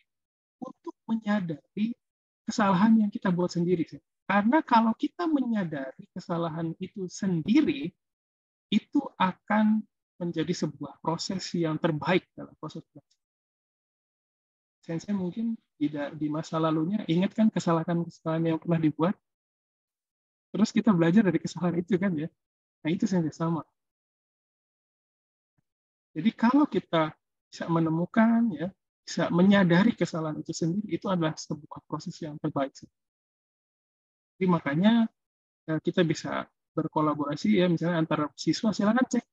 untuk menyadari kesalahan yang kita buat sendiri. Karena kalau kita menyadari kesalahan itu sendiri, itu akan menjadi sebuah proses yang terbaik dalam proses belajar. Sensei mungkin di masa lalunya ingat kan kesalahan-kesalahan yang pernah dibuat, terus kita belajar dari kesalahan itu kan ya. Nah itu Sensei sama. Jadi kalau kita bisa menemukan, ya, bisa menyadari kesalahan itu sendiri, itu adalah sebuah proses yang terbaik. Jadi makanya kita bisa berkolaborasi, ya, misalnya antara siswa, silakan cek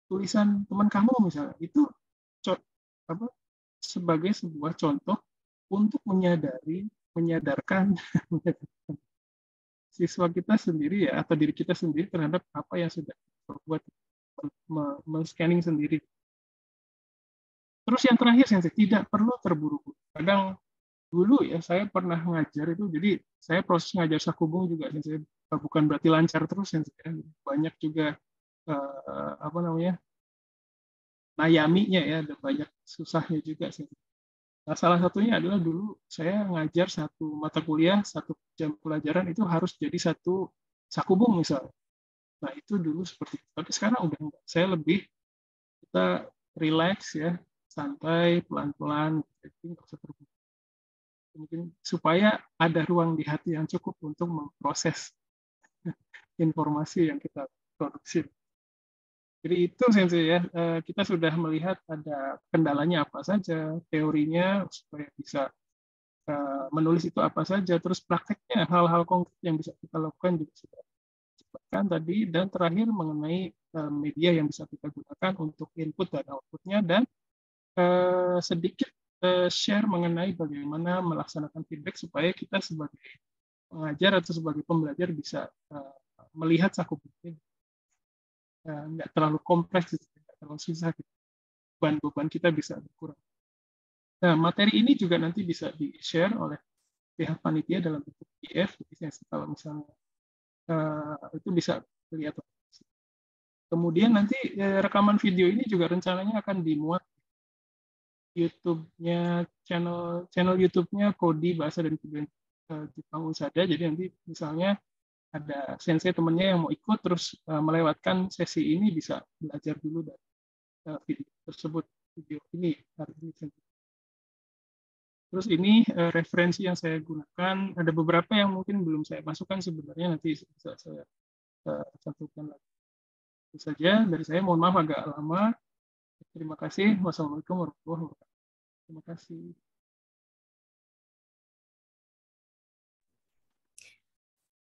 tulisan teman kamu misalnya, itu sebagai sebuah contoh untuk menyadarkan siswa kita sendiri, ya, atau diri kita sendiri terhadap apa yang sudah berbuat, men-scanning sendiri. Terus yang terakhir, Sensei, tidak perlu terburu-buru. Kadang dulu, ya, saya pernah ngajar itu, jadi saya proses ngajar sakubung juga, Sensei, bukan berarti lancar terus, Sensei. Banyak juga nayaminya, ya, ada banyak susahnya juga, Sensei. Nah, salah satunya adalah dulu saya ngajar satu mata kuliah, satu jam pelajaran itu harus jadi satu sakubung misalnya. Nah, itu dulu seperti itu. Tapi sekarang udah enggak. Saya lebih, kita relax, ya, santai, pelan-pelan, nggak usah terburu-buru. Mungkin supaya ada ruang di hati yang cukup untuk memproses informasi yang kita produksi. Jadi itu, Sensei, ya, kita sudah melihat ada kendalanya apa saja, teorinya supaya bisa menulis itu apa saja, terus prakteknya hal-hal konkret yang bisa kita lakukan juga sudah disebutkan tadi, dan terakhir mengenai media yang bisa kita gunakan untuk input dan outputnya, dan sedikit share mengenai bagaimana melaksanakan feedback supaya kita sebagai pengajar atau sebagai pembelajar bisa melihat sakubung ini nggak terlalu kompleks, nggak terlalu susah, beban kita bisa berkurang. Nah, materi ini juga nanti bisa di-share oleh pihak panitia dalam bentuk PDF, jadi kalau misalnya itu bisa lihat. Kemudian nanti rekaman video ini juga rencananya akan dimuat YouTube-nya, channel YouTube-nya Kodi Bahasa dan Kebudayaan Jepang Unsada. Jadi nanti misalnya ada sensei temennya yang mau ikut terus melewatkan sesi ini, bisa belajar dulu dari video tersebut, video ini hari ini. Terus ini referensi yang saya gunakan, ada beberapa yang mungkin belum saya masukkan sebenarnya, nanti bisa saya cantumkan lagi. Itu saja dari saya, mohon maaf agak lama. Terima kasih. Wassalamualaikum warahmatullahi wabarakatuh. Terima kasih.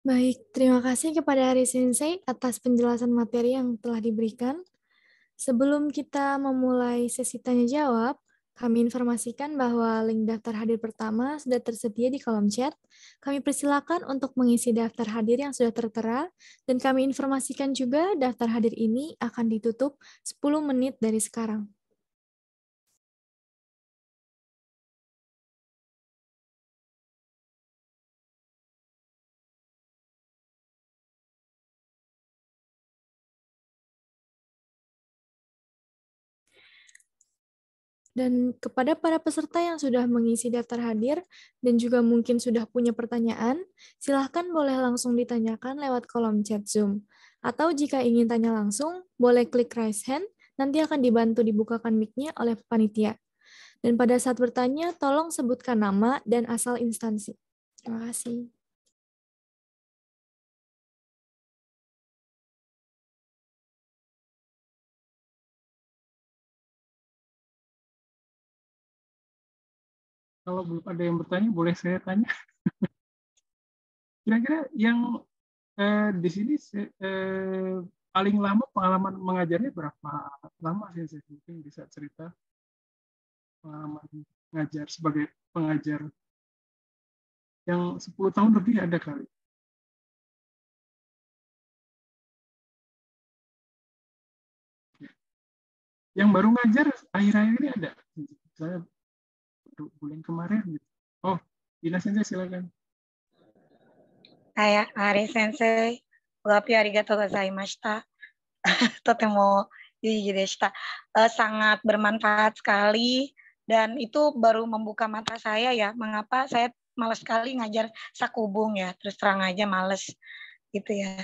Baik, terima kasih kepada Ari Sensei atas penjelasan materi yang telah diberikan. Sebelum kita memulai sesi tanya-jawab, kami informasikan bahwa link daftar hadir pertama sudah tersedia di kolom chat. Kami persilakan untuk mengisi daftar hadir yang sudah tertera, dan kami informasikan juga daftar hadir ini akan ditutup 10 menit dari sekarang. Dan kepada para peserta yang sudah mengisi daftar hadir dan juga mungkin sudah punya pertanyaan, silahkan boleh langsung ditanyakan lewat kolom chat Zoom. Atau jika ingin tanya langsung, boleh klik raise hand, nanti akan dibantu dibukakan mic-nya oleh panitia. Dan pada saat bertanya, tolong sebutkan nama dan asal instansi. Terima kasih. Kalau belum ada yang bertanya, boleh saya tanya. Kira-kira yang di sini paling lama pengalaman mengajarnya berapa lama sih? Mungkin bisa cerita pengalaman mengajar sebagai pengajar yang 10 tahun lebih ada kali. Yang baru ngajar akhir-akhir ini ada. Saya bulan kemarin gitu. Oh, Dina Sensei silakan. Ari Sensei, wapi arigatou gozaimashita. Totemo yuji deshita. Sangat bermanfaat sekali, dan itu baru membuka mata saya, ya. Mengapa saya malas sekali ngajar sakubung, ya. Terus terang aja malas gitu, ya.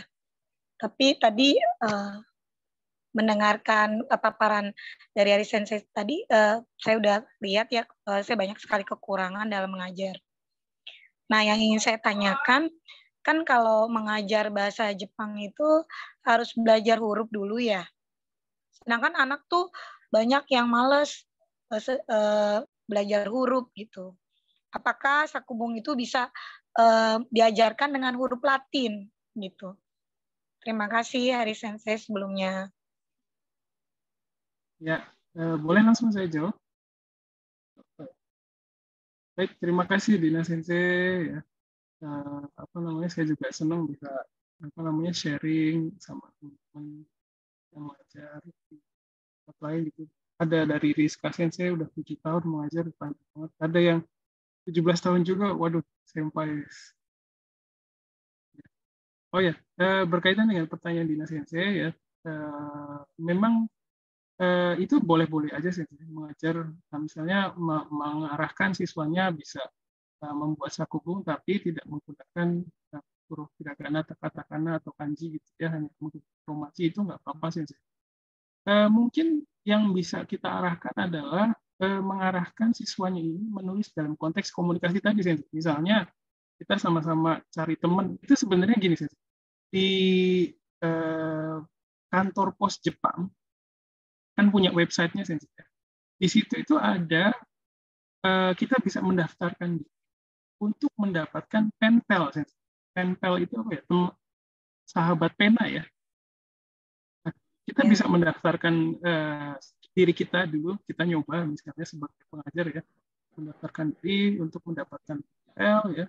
Tapi tadi mendengarkan paparan dari Ari Sensei tadi, saya udah lihat, ya, saya banyak sekali kekurangan dalam mengajar. Nah, yang ingin saya tanyakan, kan kalau mengajar bahasa Jepang itu harus belajar huruf dulu, ya. Sedangkan anak tuh banyak yang males belajar huruf gitu. Apakah Sakubung itu bisa diajarkan dengan huruf Latin gitu? Terima kasih Hari Sensei sebelumnya. Ya, boleh langsung saya jawab. Baik, terima kasih Dina Sensei. Ya. Saya juga senang bisa sharing sama teman-teman yang mengajar di tempat lain gitu. Ada dari Rizka Sensei udah 7 tahun mengajar, banget. Ada yang 17 tahun juga, waduh, senpai. Oh ya, berkaitan dengan pertanyaan Dina Sensei ya, memang itu boleh-boleh aja sih mengajar, misalnya mengarahkan siswanya bisa membuat sakubung tapi tidak menggunakan huruf hiragana, katakana atau kanji gitu ya, hanya menggunakan romaji, itu nggak apa-apa sih. Mungkin yang bisa kita arahkan adalah mengarahkan siswanya ini menulis dalam konteks komunikasi tadi, sih. Misalnya kita sama-sama cari teman, itu sebenarnya gini sih, di kantor pos Jepang kan punya websitenya sih. Di situ itu ada kita bisa mendaftarkan untuk mendapatkan penpel. Penpel itu apa ya? Sahabat pena ya. Nah, kita bisa mendaftarkan diri kita dulu, kita nyoba misalnya sebagai pengajar ya, mendaftarkan diri untuk mendapatkan penpel ya.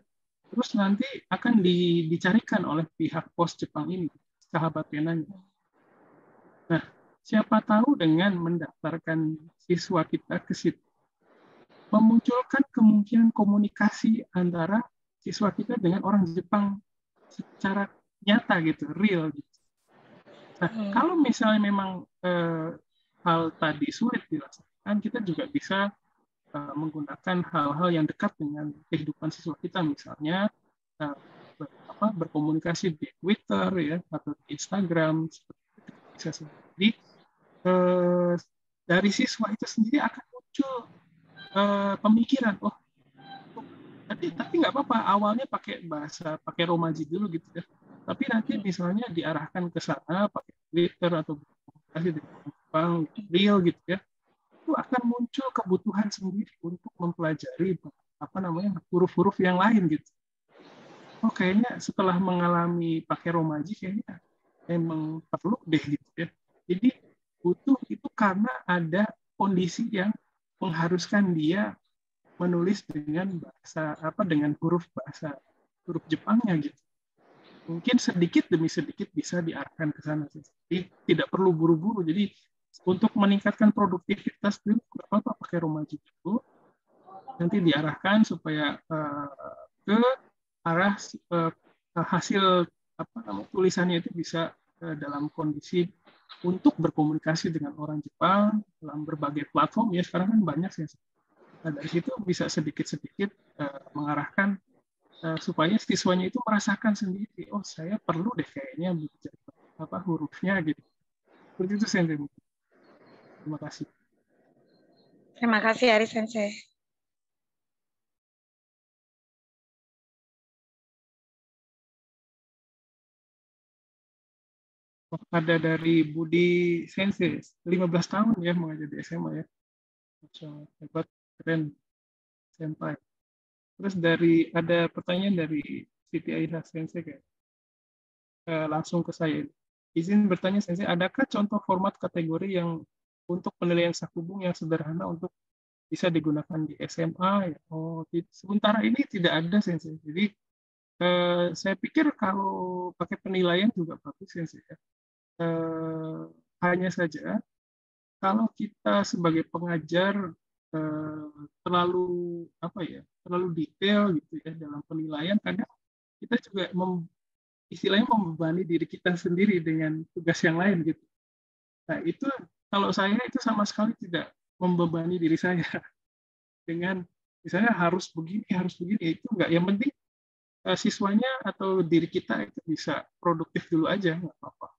Terus nanti akan dicarikan oleh pihak pos Jepang ini sahabat penanya. Nah, siapa tahu dengan mendaftarkan siswa kita ke situ memunculkan kemungkinan komunikasi antara siswa kita dengan orang Jepang secara nyata gitu, real gitu. Nah, kalau misalnya memang hal tadi sulit dilaksanakan, kita juga bisa menggunakan hal-hal yang dekat dengan kehidupan siswa kita, misalnya berkomunikasi di Twitter ya atau di Instagram, bisa sendiri. Dari siswa itu sendiri akan muncul pemikiran, tapi nggak apa-apa, awalnya pakai romaji dulu gitu ya. Tapi nanti misalnya diarahkan ke sana pakai Twitter atau komunikasi dengan Jepang real gitu ya, itu akan muncul kebutuhan sendiri untuk mempelajari huruf-huruf yang lain gitu. Kayaknya setelah mengalami pakai romaji kayaknya emang perlu deh gitu ya. Jadi butuh itu karena ada kondisi yang mengharuskan dia menulis dengan huruf Jepangnya gitu. Mungkin sedikit demi sedikit bisa diarahkan ke sana. Jadi tidak perlu buru-buru. Jadi untuk meningkatkan produktivitas dulu nggak apa-apa pakai romaji dulu. Nanti diarahkan supaya ke arah hasil tulisannya itu bisa dalam kondisi untuk berkomunikasi dengan orang Jepang dalam berbagai platform ya, sekarang kan banyak sih. Nah, dari situ bisa sedikit-sedikit mengarahkan supaya siswanya itu merasakan sendiri, saya perlu deh kayaknya belajar hurufnya gitu. Seperti itu Sensei. Terima kasih. Terima kasih Ari Sensei. Ada dari Budi Sensei, 15 tahun ya mengajar di SMA ya. Hebat, keren, senpai. Terus ada pertanyaan dari Siti Aisyah Sensei kayak langsung ke saya. Izin bertanya Sensei, adakah contoh format kategori yang untuk penilaian sakubung yang sederhana untuk bisa digunakan di SMA? Sementara ini tidak ada Sensei. Jadi saya pikir kalau pakai penilaian juga bagus Sensei ya. Hanya saja kalau kita sebagai pengajar terlalu detail gitu ya dalam penilaian, kadang kita juga istilahnya membebani diri kita sendiri dengan tugas yang lain gitu. Nah itu kalau saya itu sama sekali tidak membebani diri saya dengan misalnya harus begini itu enggak. Yang penting siswanya atau diri kita itu bisa produktif dulu aja, nggak apa-apa.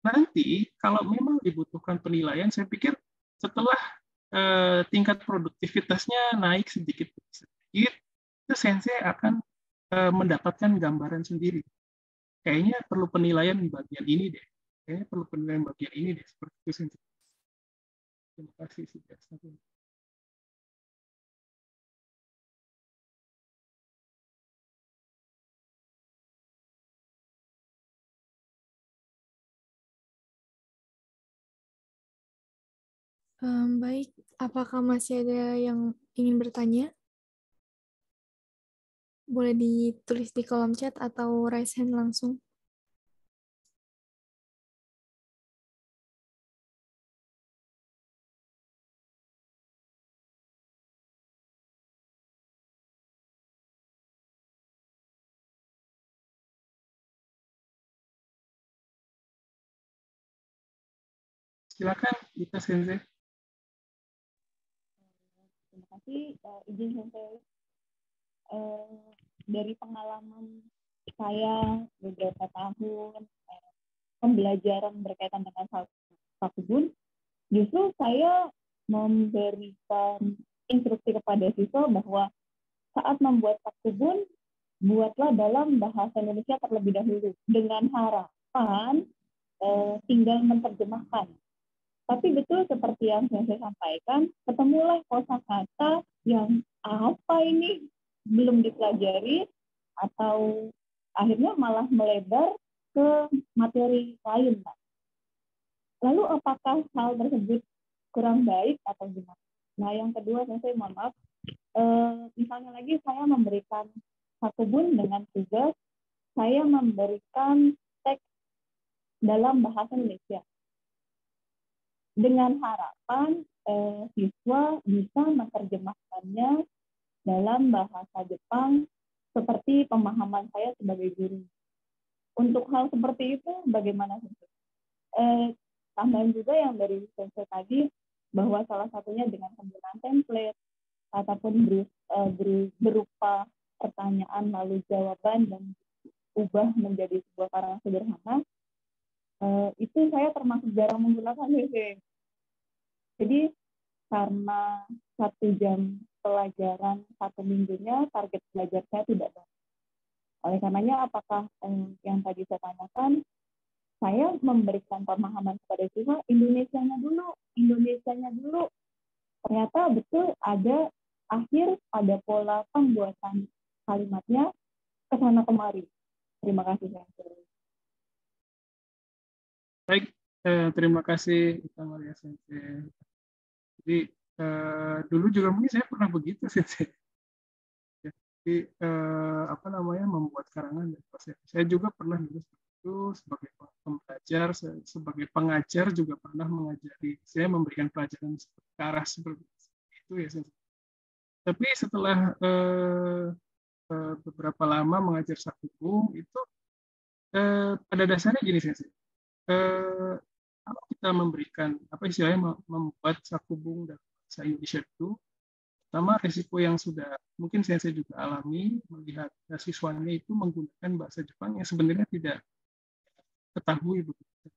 Nanti kalau memang dibutuhkan penilaian, saya pikir setelah tingkat produktivitasnya naik sedikit, itu Sensei akan mendapatkan gambaran sendiri. Kayaknya perlu penilaian bagian ini deh. Seperti itu Sensei. Terima kasih sudah satu. Baik, apakah masih ada yang ingin bertanya? Boleh ditulis di kolom chat atau raise hand langsung. Silakan, kita Sensei. Terima kasih, izin Sensei. Dari pengalaman saya beberapa tahun pembelajaran berkaitan dengan satu kebun, justru saya memberikan instruksi kepada siswa bahwa saat membuat kebun, buatlah dalam bahasa Indonesia terlebih dahulu, dengan harapan tinggal menerjemahkan. Tapi betul seperti yang saya sampaikan, ketemulah kosakata yang apa ini belum dipelajari atau akhirnya malah melebar ke materi lain. Lalu apakah hal tersebut kurang baik atau gimana? Nah, yang kedua, saya mohon maaf, misalnya lagi saya memberikan satu kebun dengan tugas, saya memberikan teks dalam bahasa Indonesia dengan harapan siswa bisa menerjemahkannya dalam bahasa Jepang seperti pemahaman saya sebagai guru. Untuk hal seperti itu bagaimana? Tambahan juga yang dari Sensei tadi, bahwa salah satunya dengan penggunaan template ataupun berupa pertanyaan lalu jawaban dan ubah menjadi sebuah karya sederhana, itu saya termasuk jarang menggunakan Sensei. Jadi karena 1 jam pelajaran 1 minggunya, target belajar saya tidak banyak. Oleh karenanya, apakah yang tadi saya tanyakan, saya memberikan pemahaman kepada siswa Indonesianya dulu. Ternyata betul ada pada pola pembuatan kalimatnya kesana kemari. Terima kasih. Baik, terima kasih Ita Maria Sensei. Jadi dulu juga mungkin saya pernah begitu Sensei. Jadi membuat karangan dan proses. Saya juga pernah dulu itu sebagai pembelajar, sebagai pengajar juga pernah mengajari. Saya memberikan pelajaran ke arah seperti itu ya. Tapi setelah beberapa lama mengajar sakubung itu pada dasarnya gini Sensei. Kalau kita memberikan membuat sakubung dan bahasa Indonesia itu, pertama risiko yang sudah mungkin saya juga alami melihat siswanya itu menggunakan bahasa Jepang yang sebenarnya tidak ketahui begitu.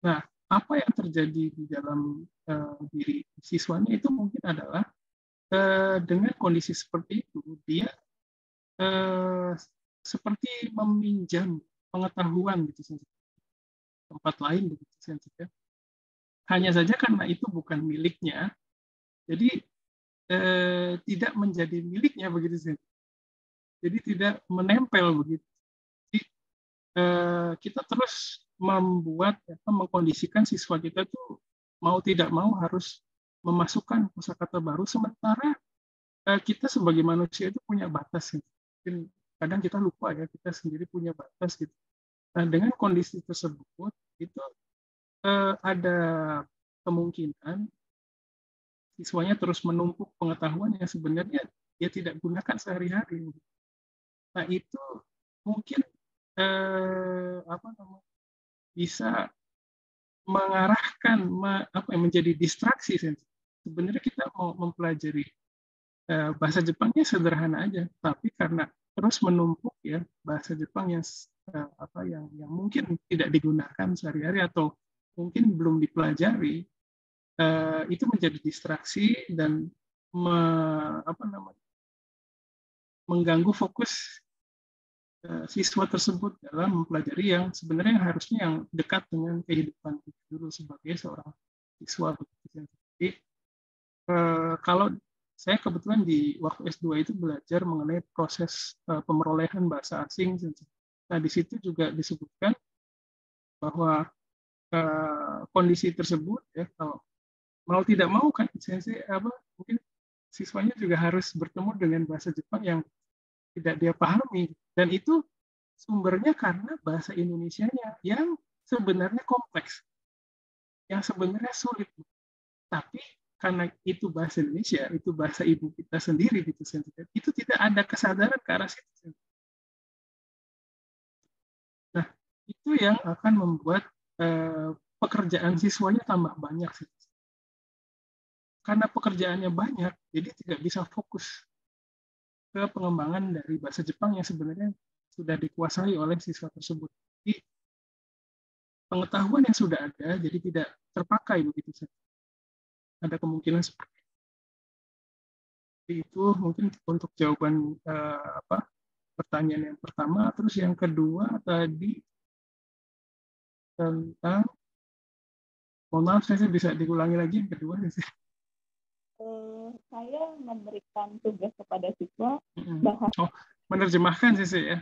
Nah, apa yang terjadi di dalam diri siswanya itu mungkin adalah dengan kondisi seperti itu dia seperti meminjam pengetahuan gitu tempat lain begitu saja. Hanya saja karena itu bukan miliknya, jadi tidak menjadi miliknya begitu saja. Jadi tidak menempel begitu. Jadi, kita terus mengkondisikan siswa kita tuh mau tidak mau harus memasukkan kosakata baru, sementara kita sebagai manusia itu punya batas. Mungkin kadang kita lupa ya, kita sendiri punya batas gitu. Nah, dengan kondisi tersebut itu ada kemungkinan siswanya terus menumpuk pengetahuan yang sebenarnya dia tidak gunakan sehari-hari. Nah, itu mungkin bisa mengarahkan menjadi distraksi. Sebenarnya kita mau mempelajari bahasa Jepangnya sederhana aja, tapi karena terus menumpuk ya bahasa Jepang yang mungkin tidak digunakan sehari-hari atau mungkin belum dipelajari, itu menjadi distraksi dan mengganggu fokus siswa tersebut dalam mempelajari yang sebenarnya harusnya yang dekat dengan kehidupan dulu sebagai seorang siswa. Jadi kalau saya kebetulan di waktu S2 itu belajar mengenai proses pemerolehan bahasa asing. Nah, di situ juga disebutkan bahwa kondisi tersebut ya, kalau mau tidak mau kan mungkin siswanya juga harus bertemu dengan bahasa Jepang yang tidak dia pahami, dan itu sumbernya karena bahasa Indonesianya yang sebenarnya kompleks, yang sebenarnya sulit, tapi karena itu bahasa Indonesia, itu bahasa ibu kita sendiri gitu, itu tidak ada kesadaran ke arah situ. Nah, itu yang akan membuat pekerjaan siswanya tambah banyak sih. Karena pekerjaannya banyak, jadi tidak bisa fokus ke pengembangan dari bahasa Jepang yang sebenarnya sudah dikuasai oleh siswa tersebut. Jadi pengetahuan yang sudah ada jadi tidak terpakai begitu saja. Ada kemungkinan seperti itu. Mungkin untuk jawaban pertanyaan yang pertama. Terus yang kedua tadi tentang, mohon maaf saya bisa diulangi lagi yang kedua. Saya memberikan tugas kepada siswa bahasa menerjemahkan sih ya.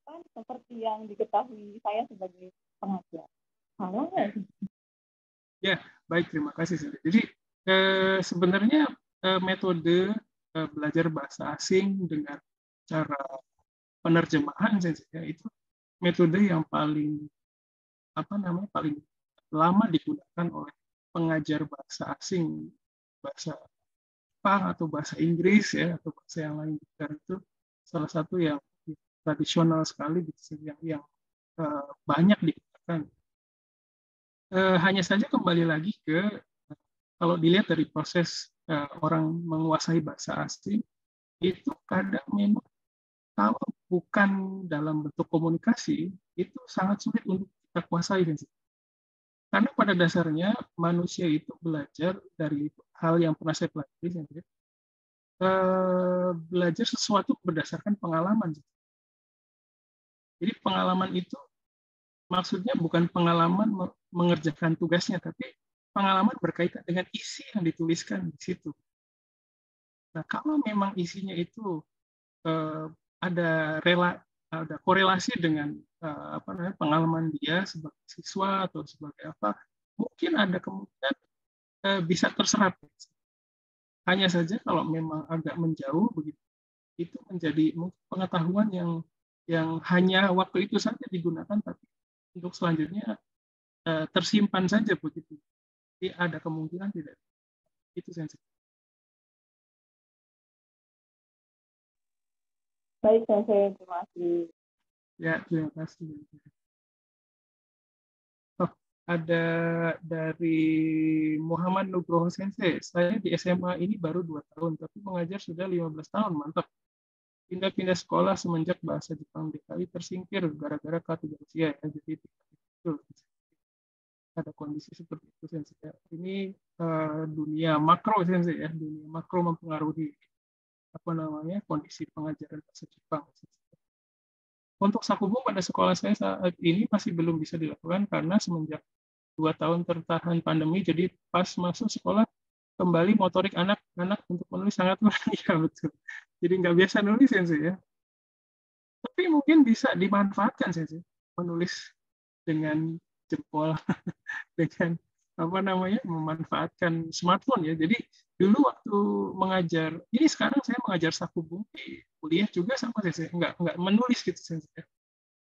harapan seperti yang diketahui saya sebagai pengajar. Salah nggak sih? Ya, baik, terima kasih. Jadi sebenarnya metode belajar bahasa asing dengan cara penerjemahan saja itu metode yang paling paling lama digunakan oleh pengajar bahasa asing, bahasa Jepang atau bahasa Inggris ya, atau bahasa yang lain. Dan itu salah satu yang tradisional sekali yang banyak digunakan. Hanya saja kembali lagi ke, kalau dilihat dari proses orang menguasai bahasa asing, itu kadang memang kalau bukan dalam bentuk komunikasi, itu sangat sulit untuk kita kuasai. Karena pada dasarnya manusia itu belajar dari hal yang pernah saya pelajari, belajar sesuatu berdasarkan pengalaman. Jadi pengalaman itu maksudnya bukan pengalaman mengerjakan tugasnya, tapi pengalaman berkaitan dengan isi yang dituliskan di situ. Nah, kalau memang isinya itu ada korelasi dengan pengalaman dia sebagai siswa atau sebagai apa, mungkin ada kemungkinan bisa terserap. Hanya saja kalau memang agak menjauh begitu, itu menjadi pengetahuan yang hanya waktu itu saja digunakan, tapi untuk selanjutnya tersimpan saja begitu. Jadi ada kemungkinan tidak. Itu sensitif. Baik, saya terima kasih. Ya, terima kasih. Oh, ada dari Muhammad Nugroho Sensei. Saya di SMA ini baru 2 tahun, tapi mengajar sudah 15 tahun. Mantap. Pindah-pindah sekolah semenjak bahasa Jepang DKI tersingkir gara-gara K3 usia. Ya, jadi itu ada kondisi seperti itu, Sensei. Ini dunia makro, Sensei ya. Dunia makro mempengaruhi kondisi pengajaran bahasa Jepang. Untuk sakubu pada sekolah saya saat ini masih belum bisa dilakukan karena semenjak 2 tahun tertahan pandemi, jadi pas masuk sekolah kembali motorik anak-anak untuk menulis sangat kurang. Ya betul. Jadi nggak biasa nulis Sensei ya. Tapi mungkin bisa dimanfaatkan Sensei, menulis dengan jempol dengan memanfaatkan smartphone ya. Jadi dulu waktu mengajar, ini sekarang saya mengajar sakubu di kuliah juga sama saya nggak menulis gitu saya,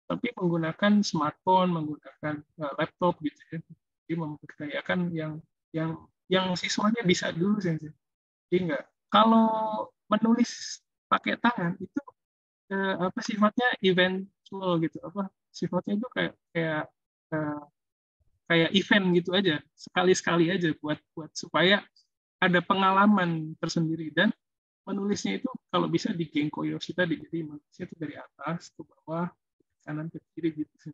tapi menggunakan smartphone, menggunakan laptop gitu ya. Jadi memperdayakan yang siswanya bisa dulu saya. Jadi nggak, kalau menulis pakai tangan itu sifatnya eventual gitu, sifatnya itu kayak event gitu aja, sekali-sekali aja buat supaya ada pengalaman tersendiri. Dan menulisnya itu kalau bisa di Genko Yoshi tadi, jadi menulisnya itu dari atas ke bawah, kanan ke kiri gitu.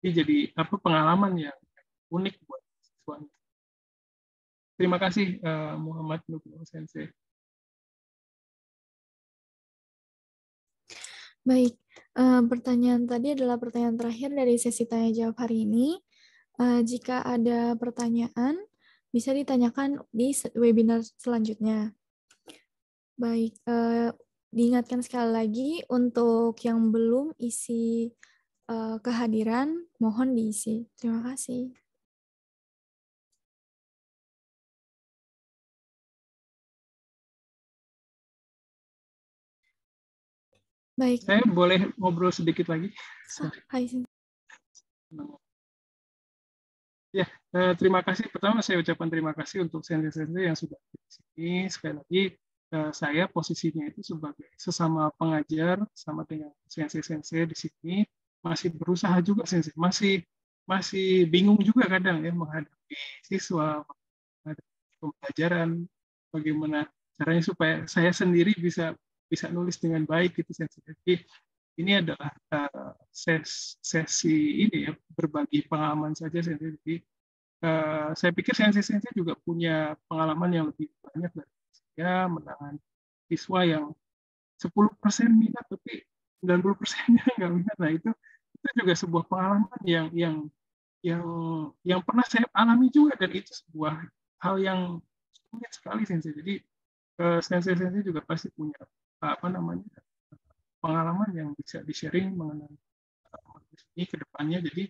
Jadi pengalaman yang unik buat siswanya. Terima kasih Muhammad Nugroho Sensei. Baik, pertanyaan tadi adalah pertanyaan terakhir dari sesi tanya jawab hari ini. Jika ada pertanyaan, bisa ditanyakan di webinar selanjutnya. Baik, diingatkan sekali lagi untuk yang belum isi kehadiran, mohon diisi. Terima kasih. Baik. Saya boleh ngobrol sedikit lagi? Hai. Ya, terima kasih. Pertama saya ucapkan terima kasih untuk sensei-sensei yang sudah di sini. Sekali lagi, saya posisinya itu sebagai sesama pengajar sama dengan sensei-sensei di sini masih berusaha juga sensei, masih bingung juga kadang ya menghadapi siswa, menghadapi pembelajaran, bagaimana caranya supaya saya sendiri bisa nulis dengan baik gitu sensei. Jadi ini adalah sesi ini ya, berbagi pengalaman saja sensei. Jadi saya pikir sensei-sensei juga punya pengalaman yang lebih banyak dari saya menangani siswa yang 10% minat tapi 90%-nya nggak minat. Nah itu juga sebuah pengalaman yang pernah saya alami juga, dan itu sebuah hal yang sulit sekali sensei. Jadi sensei-sensei juga pasti punya pengalaman yang bisa di-sharing mengenai ini ke depannya. Jadi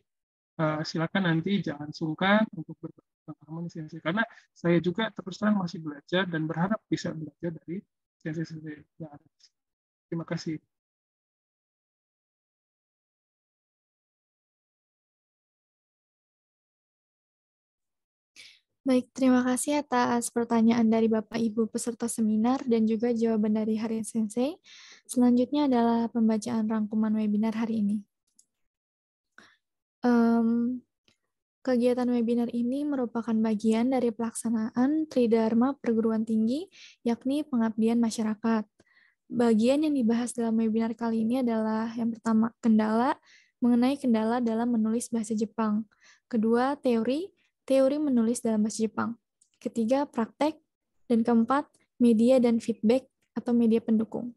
silakan nanti jangan sungkan untuk berbagi pengalaman sensei, karena saya juga terus terang masih belajar dan berharap bisa belajar dari sensei-sensei yang ada. Terima kasih. Baik, terima kasih atas pertanyaan dari Bapak Ibu peserta seminar dan juga jawaban dari Harian Sensei. Selanjutnya adalah pembacaan rangkuman webinar hari ini. Kegiatan webinar ini merupakan bagian dari pelaksanaan Tridharma Perguruan Tinggi, yakni pengabdian masyarakat. Bagian yang dibahas dalam webinar kali ini adalah yang pertama, mengenai kendala dalam menulis bahasa Jepang. Kedua, teori menulis dalam bahasa Jepang. Ketiga, praktek. Dan keempat, media dan feedback atau media pendukung.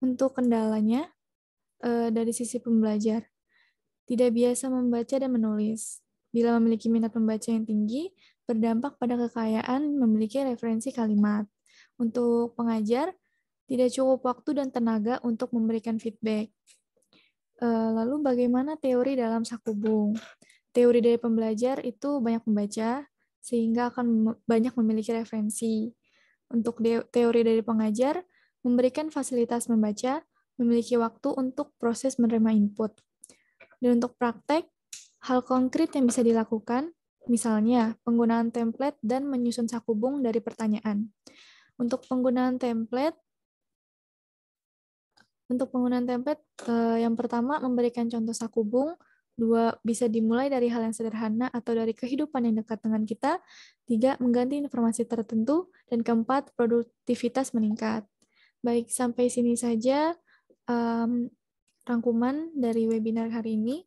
Untuk kendalanya, dari sisi pembelajar, tidak biasa membaca dan menulis. Bila memiliki minat membaca yang tinggi, berdampak pada kekayaan memiliki referensi kalimat. Untuk pengajar, tidak cukup waktu dan tenaga untuk memberikan feedback. Lalu bagaimana teori dalam Sakubung? Teori dari pembelajar itu banyak membaca, sehingga akan banyak memiliki referensi. Untuk teori dari pengajar, memberikan fasilitas membaca, memiliki waktu untuk proses menerima input. Dan untuk praktek, hal konkret yang bisa dilakukan, misalnya penggunaan template dan menyusun sakubung dari pertanyaan. Untuk penggunaan template, yang pertama memberikan contoh sakubung, 2, bisa dimulai dari hal yang sederhana atau dari kehidupan yang dekat dengan kita, 3, mengganti informasi tertentu, dan keempat, produktivitas meningkat. Baik, sampai sini saja rangkuman dari webinar hari ini.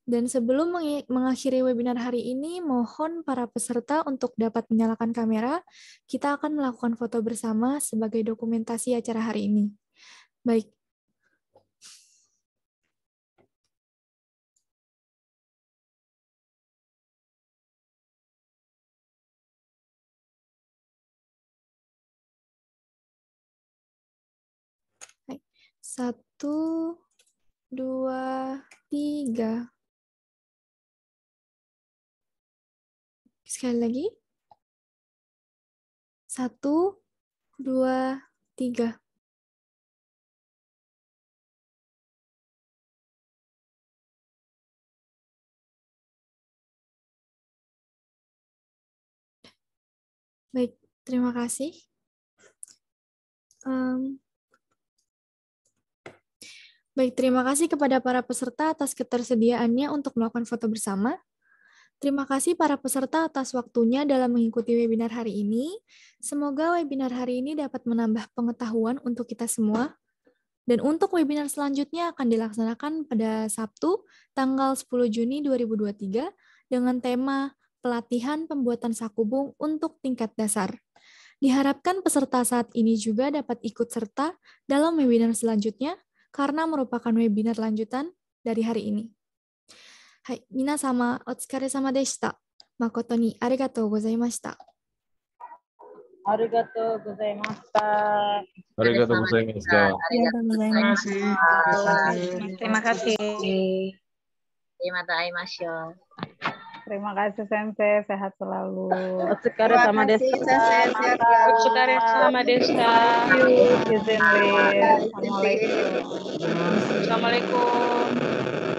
Dan sebelum mengakhiri webinar hari ini, mohon para peserta untuk dapat menyalakan kamera. Kita akan melakukan foto bersama sebagai dokumentasi acara hari ini. Baik. Baik. 1, 2, 3. Sekali lagi. 1, 2, 3. Baik, terima kasih. Baik, terima kasih kepada para peserta atas ketersediaannya untuk melakukan foto bersama. Terima kasih para peserta atas waktunya dalam mengikuti webinar hari ini. Semoga webinar hari ini dapat menambah pengetahuan untuk kita semua. Dan untuk webinar selanjutnya akan dilaksanakan pada Sabtu, tanggal 10 Juni 2023, dengan tema pelatihan pembuatan sakubung untuk tingkat dasar. Diharapkan peserta saat ini juga dapat ikut serta dalam webinar selanjutnya, karena merupakan webinar lanjutan dari hari ini. はい、皆様お疲れ様でした。誠にありがとうございました。ありがとうございました。ありがとうございました。ありがとうございま Terima す。 kasih. Terima kasih. Mata Aimasyo. Terima kasih Sensei, sehat selalu. Otsukare sama desu. Otsukare sama desa. Izin, Lis. Assalamualaikum. Assalamualaikum.